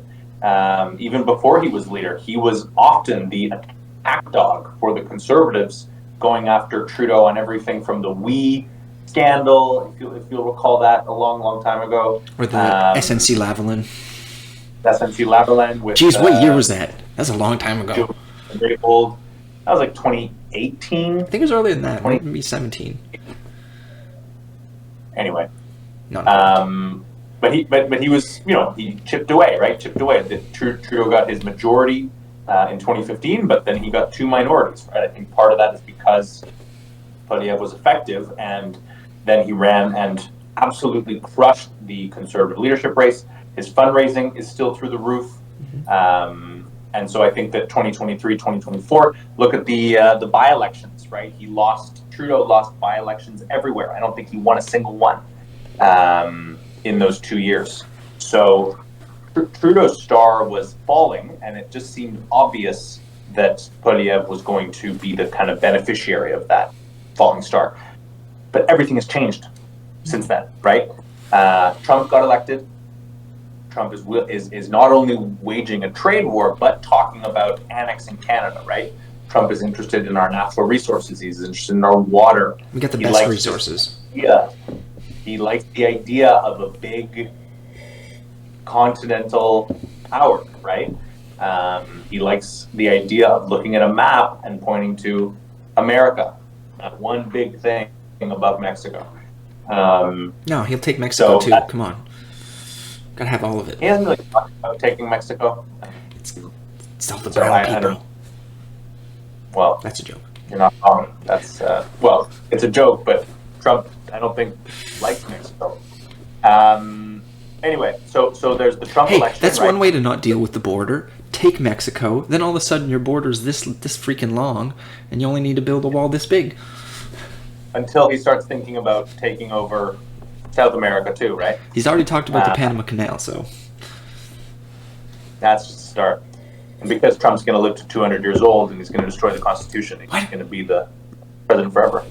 Even before he was leader, he was often the attack dog for the Conservatives, going after Trudeau on everything from the We scandal, if you'll recall that, a long time ago.
Or the SNC Lavalin.
SNC Lavalin. With,
Jeez, what year was that? That's a long time ago.
Very old. That was like 2018.
I think it was earlier than that. Maybe 17.
Anyway.
No.
But he was, he chipped away, right? Trudeau got his majority in 2015, but then he got 2 minorities, right? I think part of that is because Poilievre was effective, and then he ran and absolutely crushed the Conservative leadership race. His fundraising is still through the roof. Mm-hmm. And so I think that 2023, 2024, look at the by-elections, right? Trudeau lost by-elections everywhere. I don't think he won a single one in those 2 years. So Trudeau's star was falling, and it just seemed obvious that Poilievre was going to be the kind of beneficiary of that falling star. But everything has changed since then, right? Trump got elected. Trump is not only waging a trade war, but talking about annexing Canada, right? Trump is interested in our natural resources. He's interested in our water.
We got the best resources.
Yeah. He likes the idea of a big continental power, right? He likes the idea of looking at a map and pointing to America, not one big thing above Mexico.
No, he'll take Mexico too. Come on. Gotta have all of it.
He hasn't really talked about taking Mexico.
It's all the brown people.
Well,
that's a joke.
You're not wrong. That's it's a joke, but Trump, I don't think, likes Mexico. Anyway, so there's the Trump election.
That's
right?
one way to not deal with the border. Take Mexico, then all of a sudden your border's this freaking long, and you only need to build a wall this big.
Until he starts thinking about taking over South America too, right?
He's already talked about the Panama Canal, so
that's just a start. And because Trump's going to live to 200 years old and he's going to destroy the Constitution, he's going to be the president forever.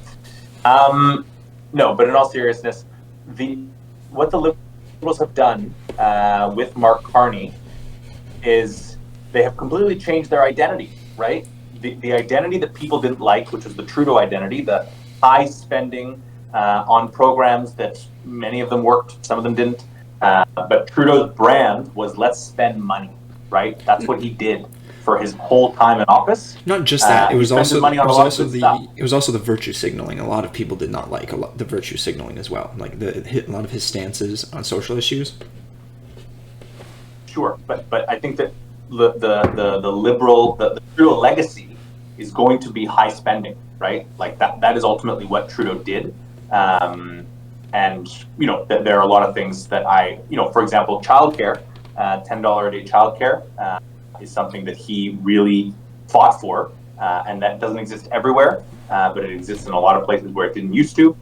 No, but in all seriousness, what the Liberals have done with Mark Carney is they have completely changed their identity, right? The identity that people didn't like, which was the Trudeau identity, the high spending on programs that many of them worked, some of them didn't. But Trudeau's brand was let's spend money, right? That's what he did. for his whole time in office.
Not just that,
He spent his money on a lot of good stuff.
it was also the virtue signaling. A lot of people did not like the virtue signaling as well, like a lot of his stances on social issues.
Sure, but I think that the Trudeau legacy is going to be high spending, right? Like that is ultimately what Trudeau did. And there are a lot of things that for example, childcare, $10 a day childcare is something that he really fought for, and that doesn't exist everywhere, but it exists in a lot of places where it didn't used to.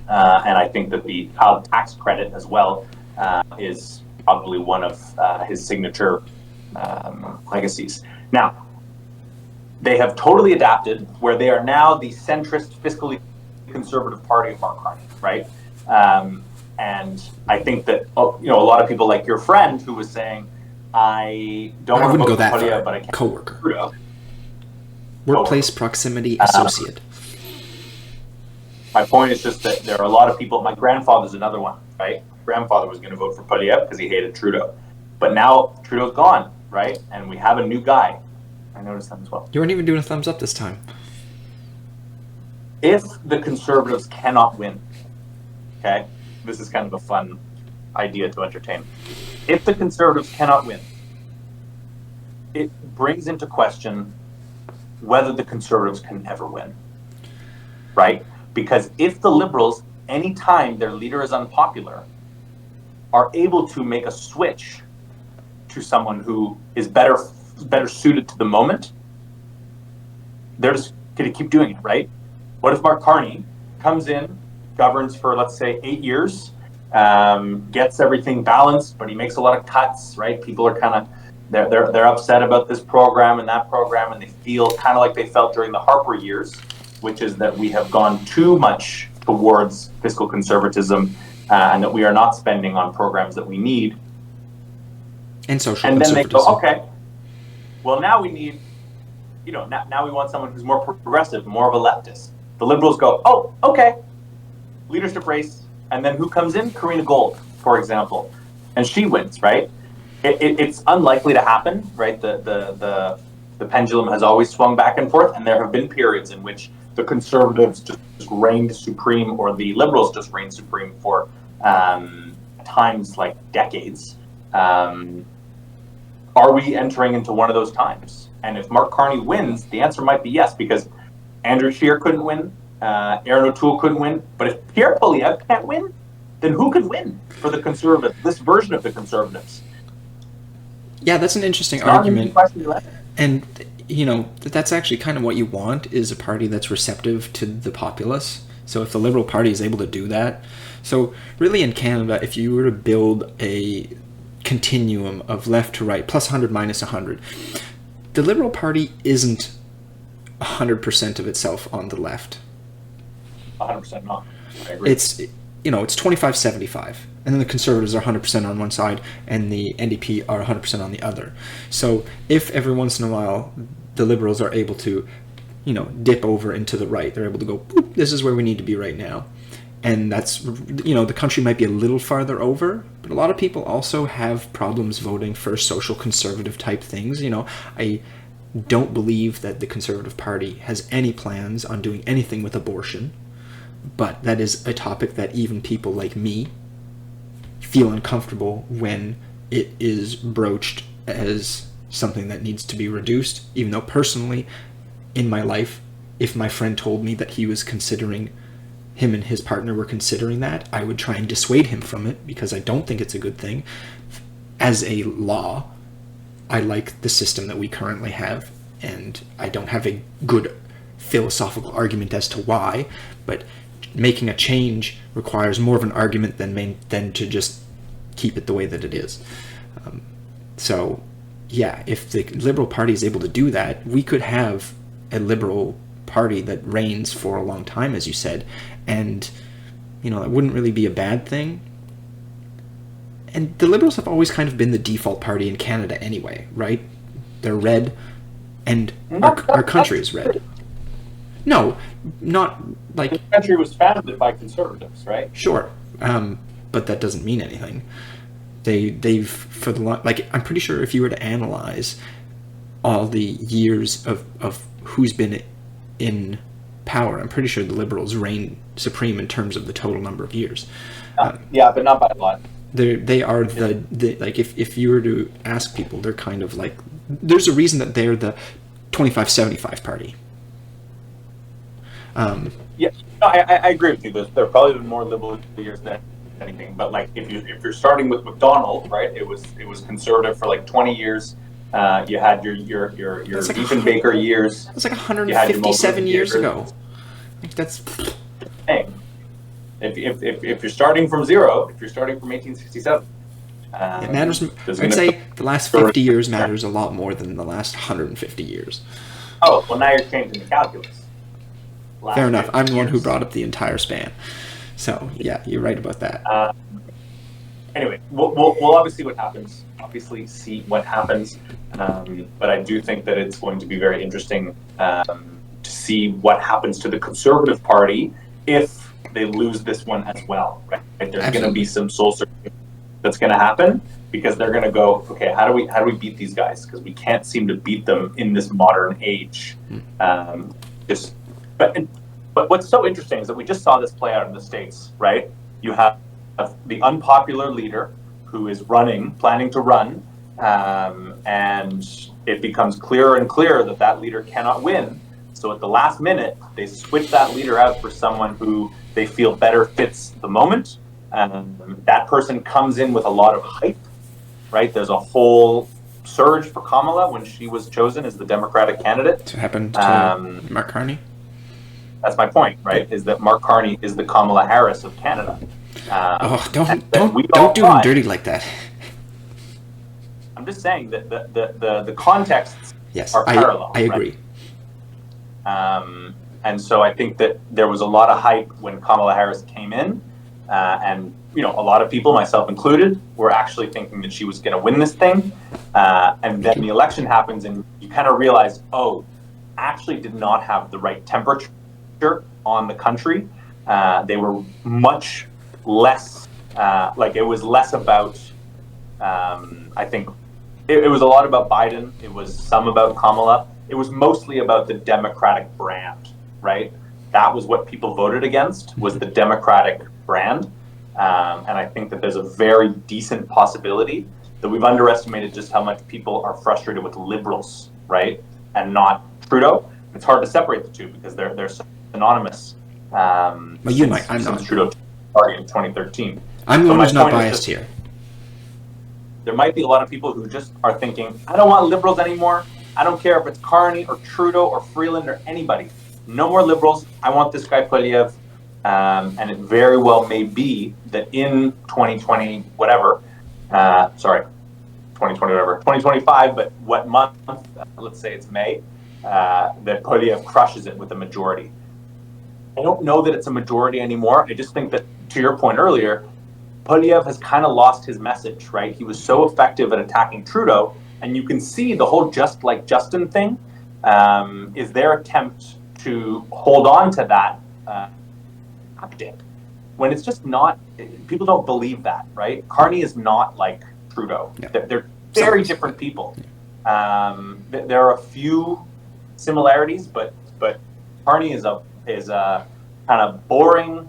And I think that the child tax credit as well is probably one of his signature legacies. Now, they have totally adapted, where they are now the centrist, fiscally conservative party of Mark Carney, right? And I think that a lot of people, like your friend who was saying, I
wouldn't go that
Poilievre,
far.
but I can't.
Coworker. Workplace proximity associate.
My point is just that there are a lot of people. My grandfather's another one, right? My grandfather was going to vote for Poilievre because he hated Trudeau, but now Trudeau's gone, right? And we have a new guy. I noticed that as well.
You weren't even doing a thumbs up this time.
If the Conservatives cannot win, okay, this is kind of a fun idea to entertain. If the Conservatives cannot win, it brings into question whether the Conservatives can ever win, right? Because if the Liberals, anytime their leader is unpopular, are able to make a switch to someone who is better suited to the moment, they're just going to keep doing it, right? What if Mark Carney comes in, governs for, let's say, 8 years, gets everything balanced, but he makes a lot of cuts, right? People are kind of, they're upset about this program and that program, and they feel kind of like they felt during the Harper years, which is that we have gone too much towards fiscal conservatism and that we are not spending on programs that we need.
And social
and then they
conservatism.
go, okay, well, now we need, now we want someone who's more progressive, more of a leftist. The Liberals go, oh, okay, leadership race. And then who comes in? Karina Gold, for example. And she wins, right? It's unlikely to happen, right? The pendulum has always swung back and forth, and there have been periods in which the Conservatives just reigned supreme, or the Liberals just reigned supreme for times like decades. Are we entering into one of those times? And if Mark Carney wins, the answer might be yes, because Andrew Scheer couldn't win, Aaron O'Toole couldn't win. But if Pierre Poilievre can't win, then who could win for the Conservatives, this version of the Conservatives?
Yeah, that's an interesting argument. And, that's actually kind of what you want, is a party that's receptive to the populace. So if the Liberal Party is able to do that. So really in Canada, if you were to build a continuum of left to right, plus 100 minus 100, the Liberal Party isn't 100% of itself on the left.
100% not. I agree.
It's 25-75, and then the Conservatives are 100% on one side and the NDP are 100% on the other. So if every once in a while the Liberals are able to dip over into the right, they're able to go, boop, this is where we need to be right now, and that's the country might be a little farther over, but a lot of people also have problems voting for social conservative type things. I don't believe that the Conservative Party has any plans on doing anything with abortion, but that is a topic that even people like me feel uncomfortable when it is broached as something that needs to be reduced, even though personally, in my life, if my friend told me that him and his partner were considering that, I would try and dissuade him from it, because I don't think it's a good thing. As a law, I like the system that we currently have, and I don't have a good philosophical argument as to why, but making a change requires more of an argument than to just keep it the way that it is. So, yeah, if the Liberal Party is able to do that, we could have a Liberal Party that reigns for a long time, as you said, and that wouldn't really be a bad thing. And the Liberals have always kind of been the default party in Canada anyway, right? They're red, and our country is red. No, not like...
The country was founded by Conservatives, right?
Sure, but that doesn't mean anything. They've for the I'm pretty sure if you were to analyze all the years of who's been in power. I'm pretty sure the Liberals reign supreme in terms of the total number of years.
Yeah, but not by a lot.
They are the like if you were to ask people, they're kind of like, there's a reason that they're the 25-75 party.
Yeah, no, I agree with you. There probably been more liberal years than anything. But like, if you're starting with McDonald, right? It was conservative for like 20 years. You had your
That's like
Diefenbaker years.
That's like 157 years ago. Like that's.
Thing. If you're starting from zero, if you're starting from 1867,
It matters. I'd say the last 50 years matters a lot more than the last 150 years.
Oh, well, now you're changing the calculus.
Fair enough. I'm the one who brought up the entire span. So, yeah, you're right about that.
Anyway, we'll obviously what happens. Obviously, see what happens. But I do think that it's going to be very interesting to see what happens to the Conservative Party if they lose this one as well. Right? There's going to be some soul searching that's going to happen, because they're going to go, okay, how do we beat these guys? Because we can't seem to beat them in this modern age. But what's so interesting is that we just saw this play out in the States, right? You have the unpopular leader who is planning to run, and it becomes clearer and clearer that that leader cannot win. So at the last minute, they switch that leader out for someone who they feel better fits the moment. That person comes in with a lot of hype, right? There's a whole surge for Kamala when she was chosen as the Democratic candidate.
That's what happened to Mark Carney.
That's my point, right? Is that Mark Carney is the Kamala Harris of Canada.
Don't do him dirty like that.
I'm just saying that the contexts are parallel.
I agree.
Right? And so I think that there was a lot of hype when Kamala Harris came in, and a lot of people, myself included, were actually thinking that she was going to win this thing. And then the election happens, and you kind of realize, actually did not have the right temperature on the country. They were much less, it was less about, I think, it was a lot about Biden. It was some about Kamala. It was mostly about the Democratic brand, right? That was what people voted against, was the Democratic brand. And I think that there's a very decent possibility that we've underestimated just how much people are frustrated with liberals, right? And not Trudeau. It's hard to separate the two because they're synonymous.
Well, you might. I'm not.
Trudeau party in 2013.
I'm the one who's not biased here.
There might be a lot of people who just are thinking, I don't want liberals anymore. I don't care if it's Carney or Trudeau or Freeland or anybody. No more liberals. I want this guy Polyev. And it very well may be that in 2020, 2025, but what month, let's say it's May, that Polyev crushes it with a majority. I don't know that it's a majority anymore. I just think that, to your point earlier, Polyev has kind of lost his message, right? He was so effective at attacking Trudeau, and you can see the whole just like Justin thing is their attempt to hold on to that tactic when it's just not. People don't believe that, right? Carney is not like Trudeau. Yeah. They're very different people. There are a few similarities, but Carney is a kind of boring,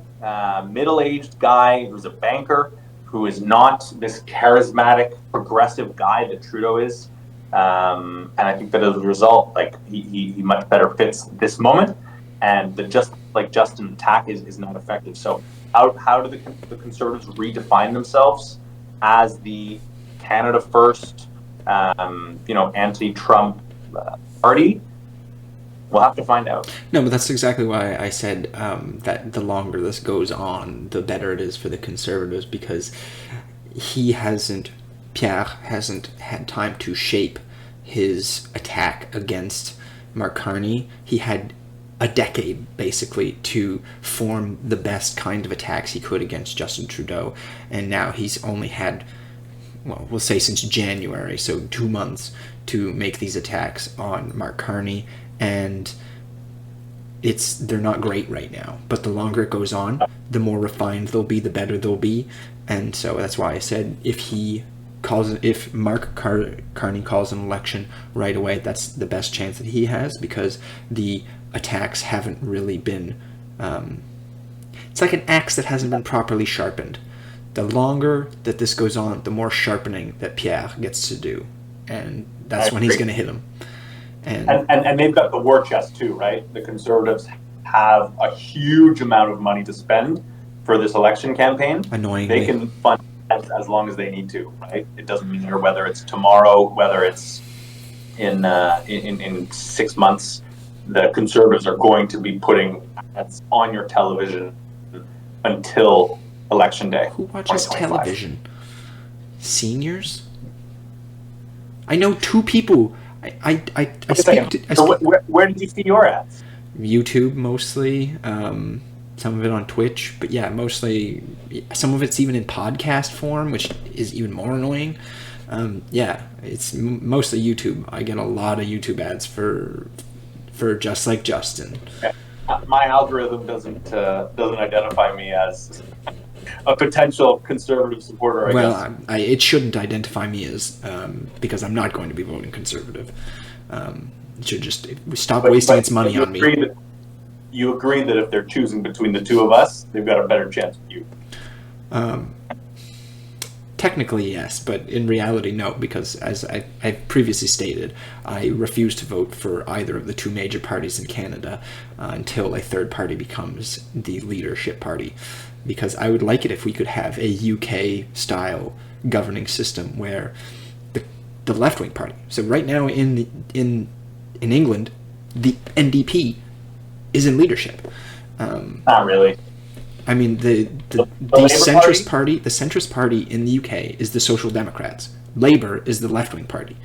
middle-aged guy who's a banker, who is not this charismatic, progressive guy that Trudeau is. And I think that as a result, he much better fits this moment, and the just like Justin attack is not effective. So how do the Conservatives redefine themselves as the Canada First, anti-Trump party? We'll have to find out.
No, but that's exactly why I said that the longer this goes on, the better it is for the Conservatives, because Pierre hasn't had time to shape his attack against Mark Carney. He had a decade, basically, to form the best kind of attacks he could against Justin Trudeau, and now he's only had, we'll say since January, so 2 months, to make these attacks on Mark Carney, and they're not great right now. But the longer it goes on, the more refined they'll be, the better they'll be, and so that's why I said if he if Mark Carney calls an election right away, that's the best chance that he has, because the attacks haven't really been. It's like an axe that hasn't been properly sharpened. The longer that this goes on, the more sharpening that Pierre gets to do, and that's when he's going to hit him.
And they've got the war chest too, right? The Conservatives have a huge amount of money to spend for this election campaign.
Annoyingly,
they can fund as long as they need to, right? It doesn't matter whether it's tomorrow, whether it's in 6 months. The Conservatives are going to be putting ads on your television until election day.
Who watches television? Seniors? I know 2 people. I speak to.
Where did you see your ads?
YouTube mostly. Some of it on Twitch, but yeah, mostly. Some of it's even in podcast form, which is even more annoying. Yeah, it's mostly YouTube. I get a lot of YouTube ads for Just Like Justin.
My algorithm doesn't identify me as a potential conservative supporter. I guess.
It shouldn't identify me as because I'm not going to be voting conservative. It should just stop wasting its money on me.
You agree that if they're choosing between the two of us, they've got a better chance with you.
Technically, yes, but in reality, no, because as I've previously stated, I refuse to vote for either of the 2 major parties in Canada until a third party becomes the leadership party, because I would like it if we could have a UK-style governing system where the left-wing party. So right now in England, the NDP is in leadership.
Not really.
I mean, the centrist party, the centrist party in the UK is the Social Democrats. Labour is the left-wing party.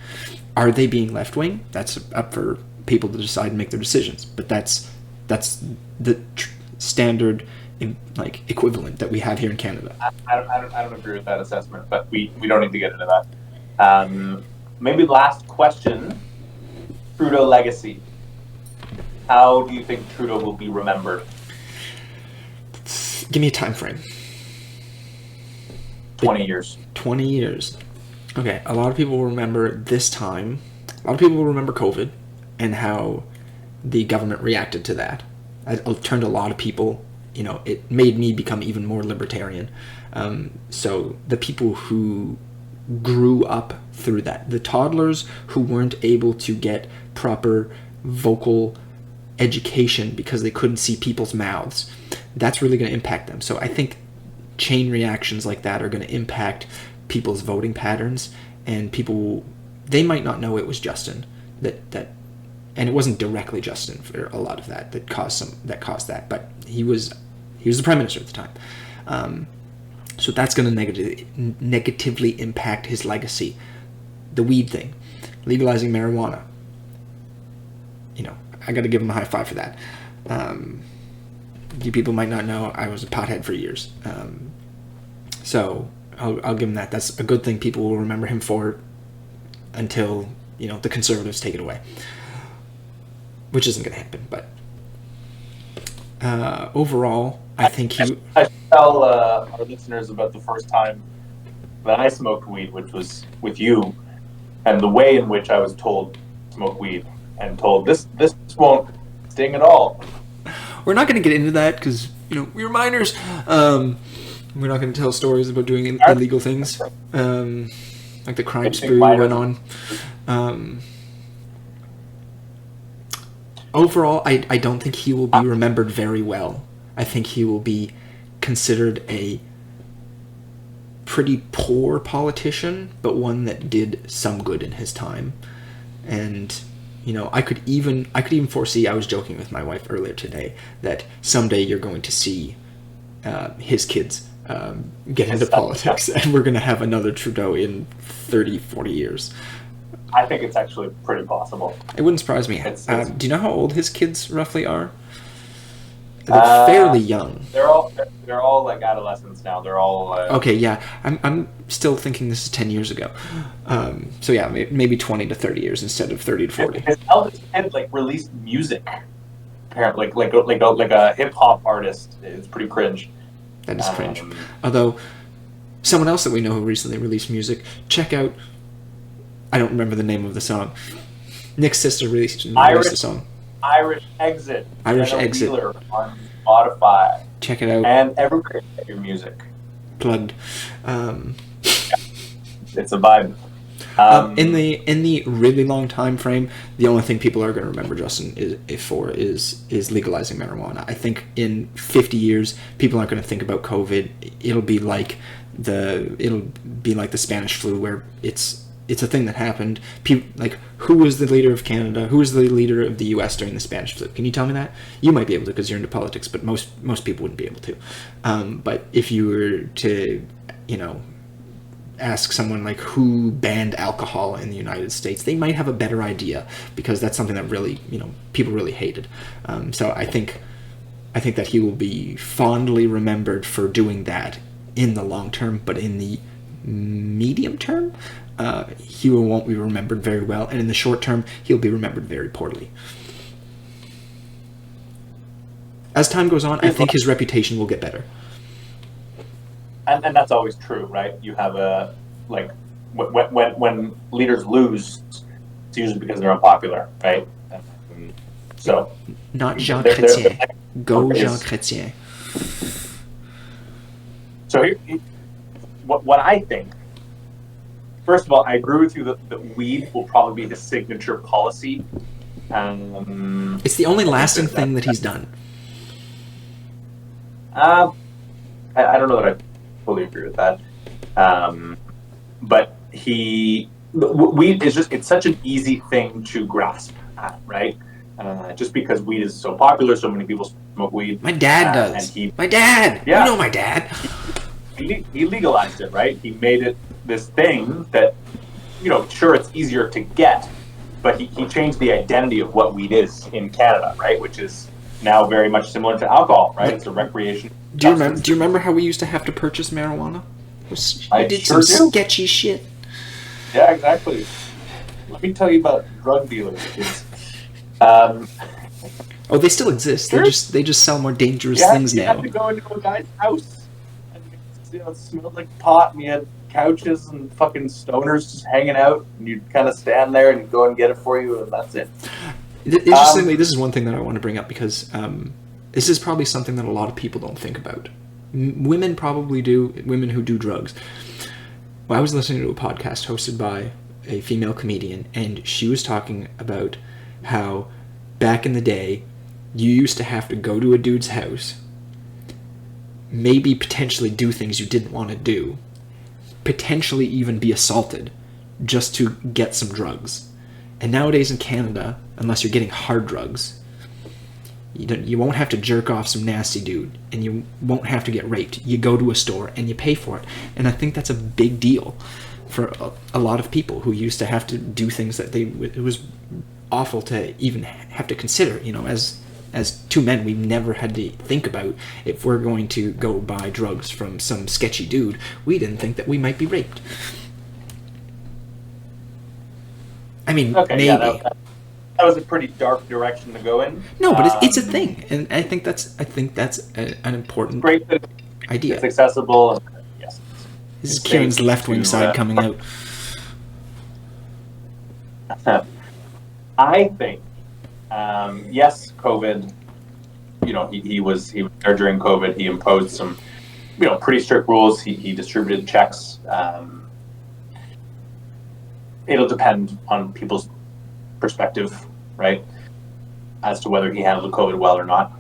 Are they being left-wing? That's up for people to decide and make their decisions. But that's the standard equivalent that we have here in Canada.
I don't agree with that assessment, but we don't need to get into that. Maybe last question: Trudeau legacy. How do you think Trudeau will be remembered?
Give me a time frame.
20 years.
20 years. Okay, a lot of people will remember this time. A lot of people will remember COVID and how the government reacted to that. It turned a lot of people, it made me become even more libertarian. So the people who grew up through that, the toddlers who weren't able to get proper vocal education because they couldn't see people's mouths, that's really going to impact them. So I think chain reactions like that are going to impact people's voting patterns, and people, they might not know it was Justin that and it wasn't directly Justin for a lot of that caused that, but he was the prime minister at the time. So that's going to negatively impact his legacy. The weed thing, legalizing marijuana, I got to give him a high five for that. You people might not know I was a pothead for years. So I'll give him that. That's a good thing people will remember him for until, the Conservatives take it away. Which isn't going to happen, but overall, I think
I should tell our listeners about the first time that I smoked weed, which was with you, and the way in which I was told to smoke weed, and told this won't sting at all.
We're not going to get into that because, we're minors. We're not going to tell stories about doing illegal things, like the crime spree went on. Overall, I don't think he will be remembered very well. I think he will be considered a pretty poor politician, but one that did some good in his time. And I could even foresee, I was joking with my wife earlier today, that someday you're going to see his kids get into politics, and we're going to have another Trudeau in 30, 40 years.
I think it's actually pretty possible.
It wouldn't surprise me. Do you know how old his kids roughly are? They're fairly young.
They're all like adolescents now. They're all
okay. Yeah, I'm still thinking this is 10 years ago. So yeah, maybe 20 to 30 years instead of 30 to 40.
His eldest kid released music, apparently, like a hip hop artist. It's pretty cringe.
That is cringe. Although Someone else that we know who recently released music, check out, I don't remember the name of the song. Nick's sister released a song.
Irish Exit.
Irish
Jenna
Exit.
Wheeler on Spotify.
Check it out.
And everywhere you get your music.
Plugged.
It's a vibe.
In the really long time frame, the only thing people are going to remember Justin is legalizing marijuana. I think in 50 years, people aren't going to think about COVID. It'll be like the Spanish flu, where it's a thing that happened. People, like, who was the leader of Canada? Who was the leader of the U.S. during the Spanish flu? Can you tell me that? You might be able to because you're into politics, but most people wouldn't be able to. But if you were to, ask someone like who banned alcohol in the United States, they might have a better idea, because that's something that really, people really hated. So I think that he will be fondly remembered for doing that in the long term, but in the medium term, he won't be remembered very well, and in the short term, he'll be remembered very poorly. As time goes on, I think his reputation will get better.
And that's always true, right? You have when leaders lose, it's usually because they're unpopular, right? So
not Jean Chrétien. Go Jean Chrétien.
So what I think. First of all, I agree with you that weed will probably be his signature policy.
It's the only lasting thing that he's done.
I don't know that I fully agree with that. But weed is it's such an easy thing to grasp at, right? Just because weed is so popular, so many people smoke weed.
My dad does. My dad!
Yeah.
You know my dad.
He legalized it, right? He made it this thing that, sure, it's easier to get, but he changed the identity of what weed is in Canada, right? Which is now very much similar to alcohol, right? It's a recreation.
Do you remember how we used to have to purchase marijuana?
I
did
sure
some
do.
sketchy shit.
Yeah, exactly. Let me tell you about drug dealers, kids.
Oh, they still exist.
Sure.
They just sell more dangerous things
you
now.
had to go into a guy's house, and it smelled like pot, and you had couches and fucking stoners just hanging out, and you'd kind of stand there and he'd go and get it for you, and that's it.
Interestingly, this is one thing that I want to bring up, because this is probably something that a lot of people don't think about. Women probably do, women who do drugs. Well, I was listening to a podcast hosted by a female comedian, and she was talking about how back in the day, you used to have to go to a dude's house, maybe potentially do things you didn't want to do, potentially even be assaulted, just to get some drugs. And nowadays in Canada, unless you're getting hard drugs, you won't have to jerk off some nasty dude, and you won't have to get raped. You go to a store and you pay for it. And I think that's a big deal for a lot of people who used to have to do things that it was awful to even have to consider. As two men, we never had to think about, if we're going to go buy drugs from some sketchy dude, we didn't think that we might be raped. I mean,
Okay,
maybe.
yeah, that was a pretty dark direction to go in.
No, but it's a thing, and I think that's an important
great that
idea.
It's accessible. And, yes,
This is Kieran's left-wing side coming out.
I think, yes, COVID. He was there during COVID. He imposed some, pretty strict rules. He distributed checks. It'll depend on people's perspective, right, as to whether he handled COVID well or not.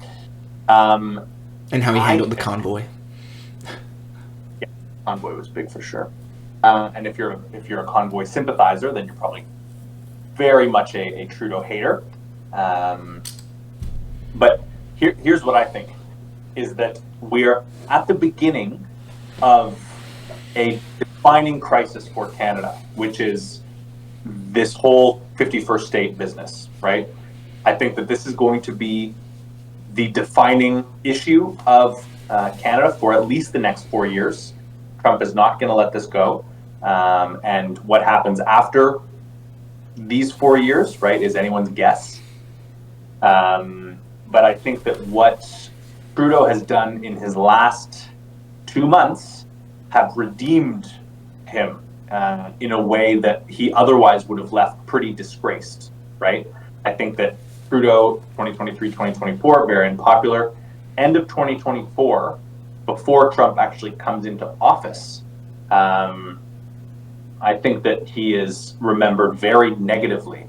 And how he handled the convoy.
Yeah, convoy was big for sure. And if you're a convoy sympathizer, then you're probably very much a Trudeau hater. But here's what I think, is that we're at the beginning of a defining crisis for Canada, which is this whole 51st state business, right? I think that this is going to be the defining issue of Canada for at least the next 4 years. Trump is not going to let this go. And what happens after these 4 years, right, is anyone's guess. But I think that what Trudeau has done in his last 2 months have redeemed him in a way that he otherwise would have left pretty disgraced, right? I think that Trudeau, 2023, 2024, very unpopular. End of 2024, before Trump actually comes into office, I think that he is remembered very negatively.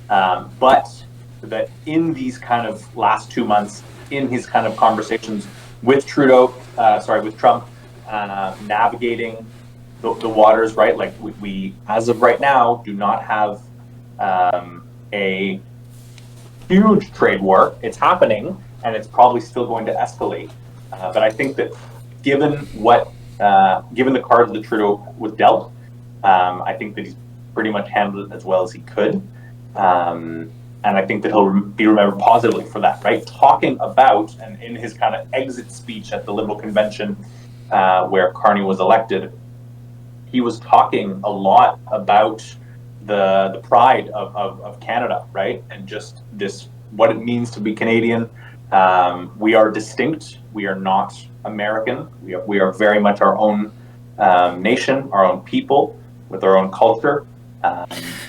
But that in these kind of last 2 months, in his kind of conversations with with Trump, navigating the waters, right? Like we, as of right now, do not have a huge trade war. It's happening, and it's probably still going to escalate. But I think that given the cards that Trudeau was dealt, I think that he's pretty much handled it as well as he could. And I think that he'll be remembered positively for that, right? Talking about, and in his kind of exit speech at the Liberal Convention where Carney was elected, he was talking a lot about the pride of Canada, right? And just what it means to be Canadian. We are distinct. We are not American. We are very much our own nation, our own people, with our own culture.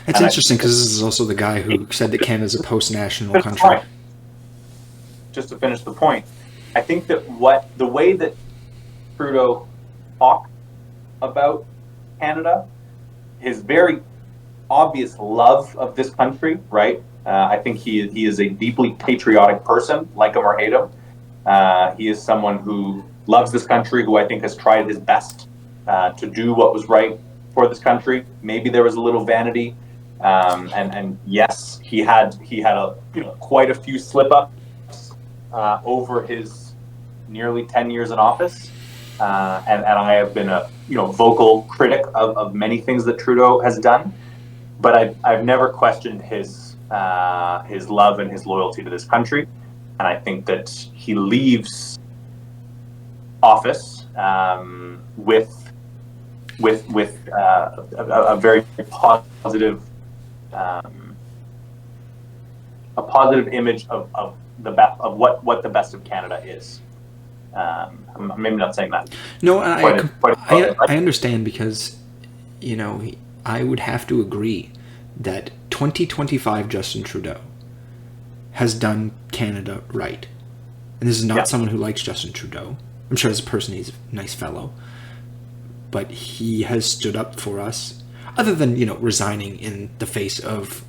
It's interesting because this is also the guy who said that Canada's a post-national country.
Right. Just to finish the point, I think that the way that Trudeau talked about Canada, his very obvious love of this country, right? I think he is a deeply patriotic person, like him or hate him. He is someone who loves this country, who I think has tried his best to do what was right for this country. Maybe there was a little vanity, and yes, he had quite a few slip-ups over his nearly 10 years in office, and I have been a vocal critic of many things that Trudeau has done, but I've never questioned his love and his loyalty to this country, and I think that he leaves office with a very positive image of what the best of Canada is. I'm maybe not saying that.
No, I understand because I would have to agree that 2025 Justin Trudeau has done Canada right, and this is not someone who likes Justin Trudeau. I'm sure as a person he's a nice fellow. But he has stood up for us, other than, resigning in the face of,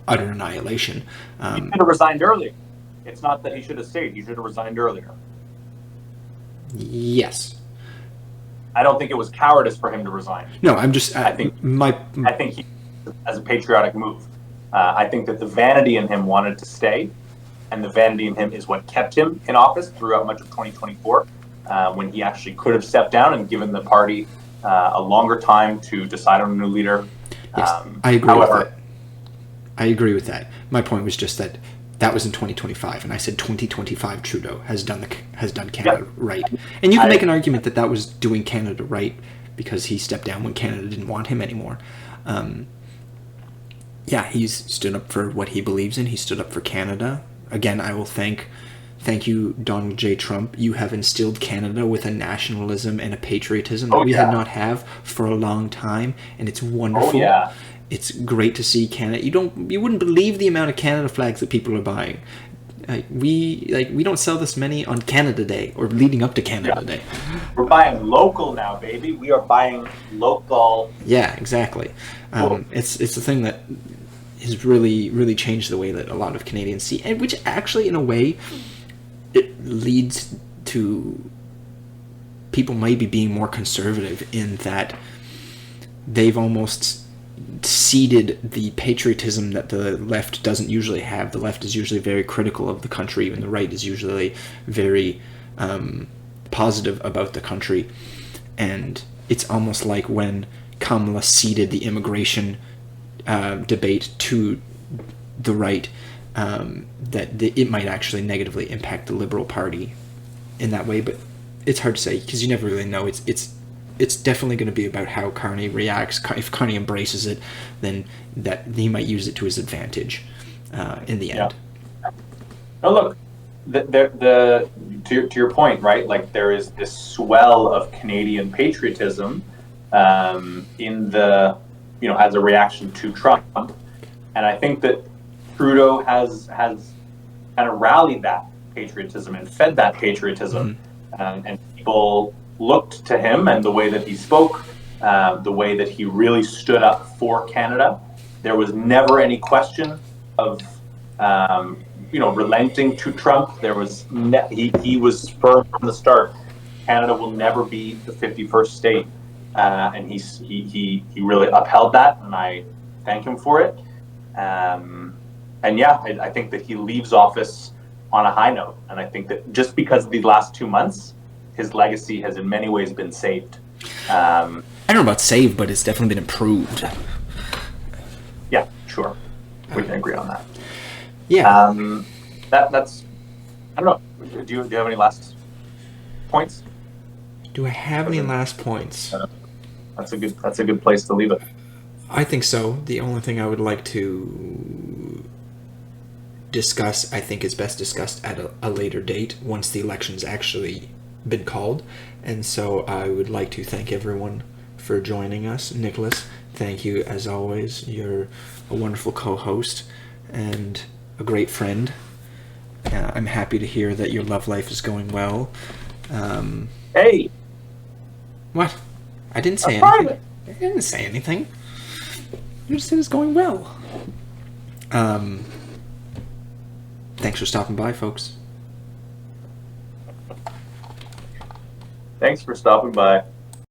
utter annihilation.
He should have resigned earlier. It's not that he should have stayed. He should have resigned earlier.
Yes.
I don't think it was cowardice for him to resign.
No, I think
he, as a patriotic move. I think that the vanity in him wanted to stay, and the vanity in him is what kept him in office throughout much of 2024. When he actually could have stepped down and given the party a longer time to decide on a new leader.
Yes, I agree with that. I agree with that. My point was just that was in 2025, and I said 2025 Trudeau has done Canada right. And you can make an argument that was doing Canada right because he stepped down when Canada didn't want him anymore. He's stood up for what he believes in. He stood up for Canada. Again, I will thank you, Donald J. Trump. You have instilled Canada with a nationalism and a patriotism that we had not have for a long time, and it's wonderful. It's great to see Canada. You wouldn't believe the amount of Canada flags that people are buying. We don't sell this many on Canada Day or leading up to Canada Day.
We're buying local now, baby. We are buying local.
Yeah, exactly. It's the thing that has really, really changed the way that a lot of Canadians see, and which actually, in a way, it leads to people maybe being more conservative in that they've almost ceded the patriotism that the left doesn't usually have. The left is usually very critical of the country, and the right is usually very positive about the country. And it's almost like when Kamala ceded the immigration debate to the right, that it might actually negatively impact the Liberal Party in that way, but it's hard to say because you never really know. It's definitely going to be about how Carney reacts. If Carney embraces it, then he might use it to his advantage in the end.
No, look, to your point, right? Like there is this swell of Canadian patriotism in the, as a reaction to Trump, and I think that Trudeau has kind of rallied that patriotism and fed that patriotism, and people looked to him and the way that he spoke, the way that he really stood up for Canada. There was never any question of relenting to Trump. There was he was firm from the start. Canada will never be the 51st state, and he really upheld that, and I thank him for it. And yeah, I think that he leaves office on a high note, and I think that just because of these last 2 months, his legacy has in many ways been saved.
I don't know about saved, but it's definitely been improved.
Yeah, sure, we can agree on that.
Yeah.
That's. I don't know. Do you have any last points?
Do I have any last points?
That's a good place to leave it.
I think so. The only thing I would like to discuss, I think, is best discussed at a later date once the election's actually been called. And so I would like to thank everyone for joining us. Nicholas, thank you as always. You're a wonderful co-host and a great friend. I'm happy to hear that your love life is going well.
Hey!
What? I didn't say anything. I didn't say anything. You just said it's going well. Thanks for stopping by, folks.
Thanks for stopping by.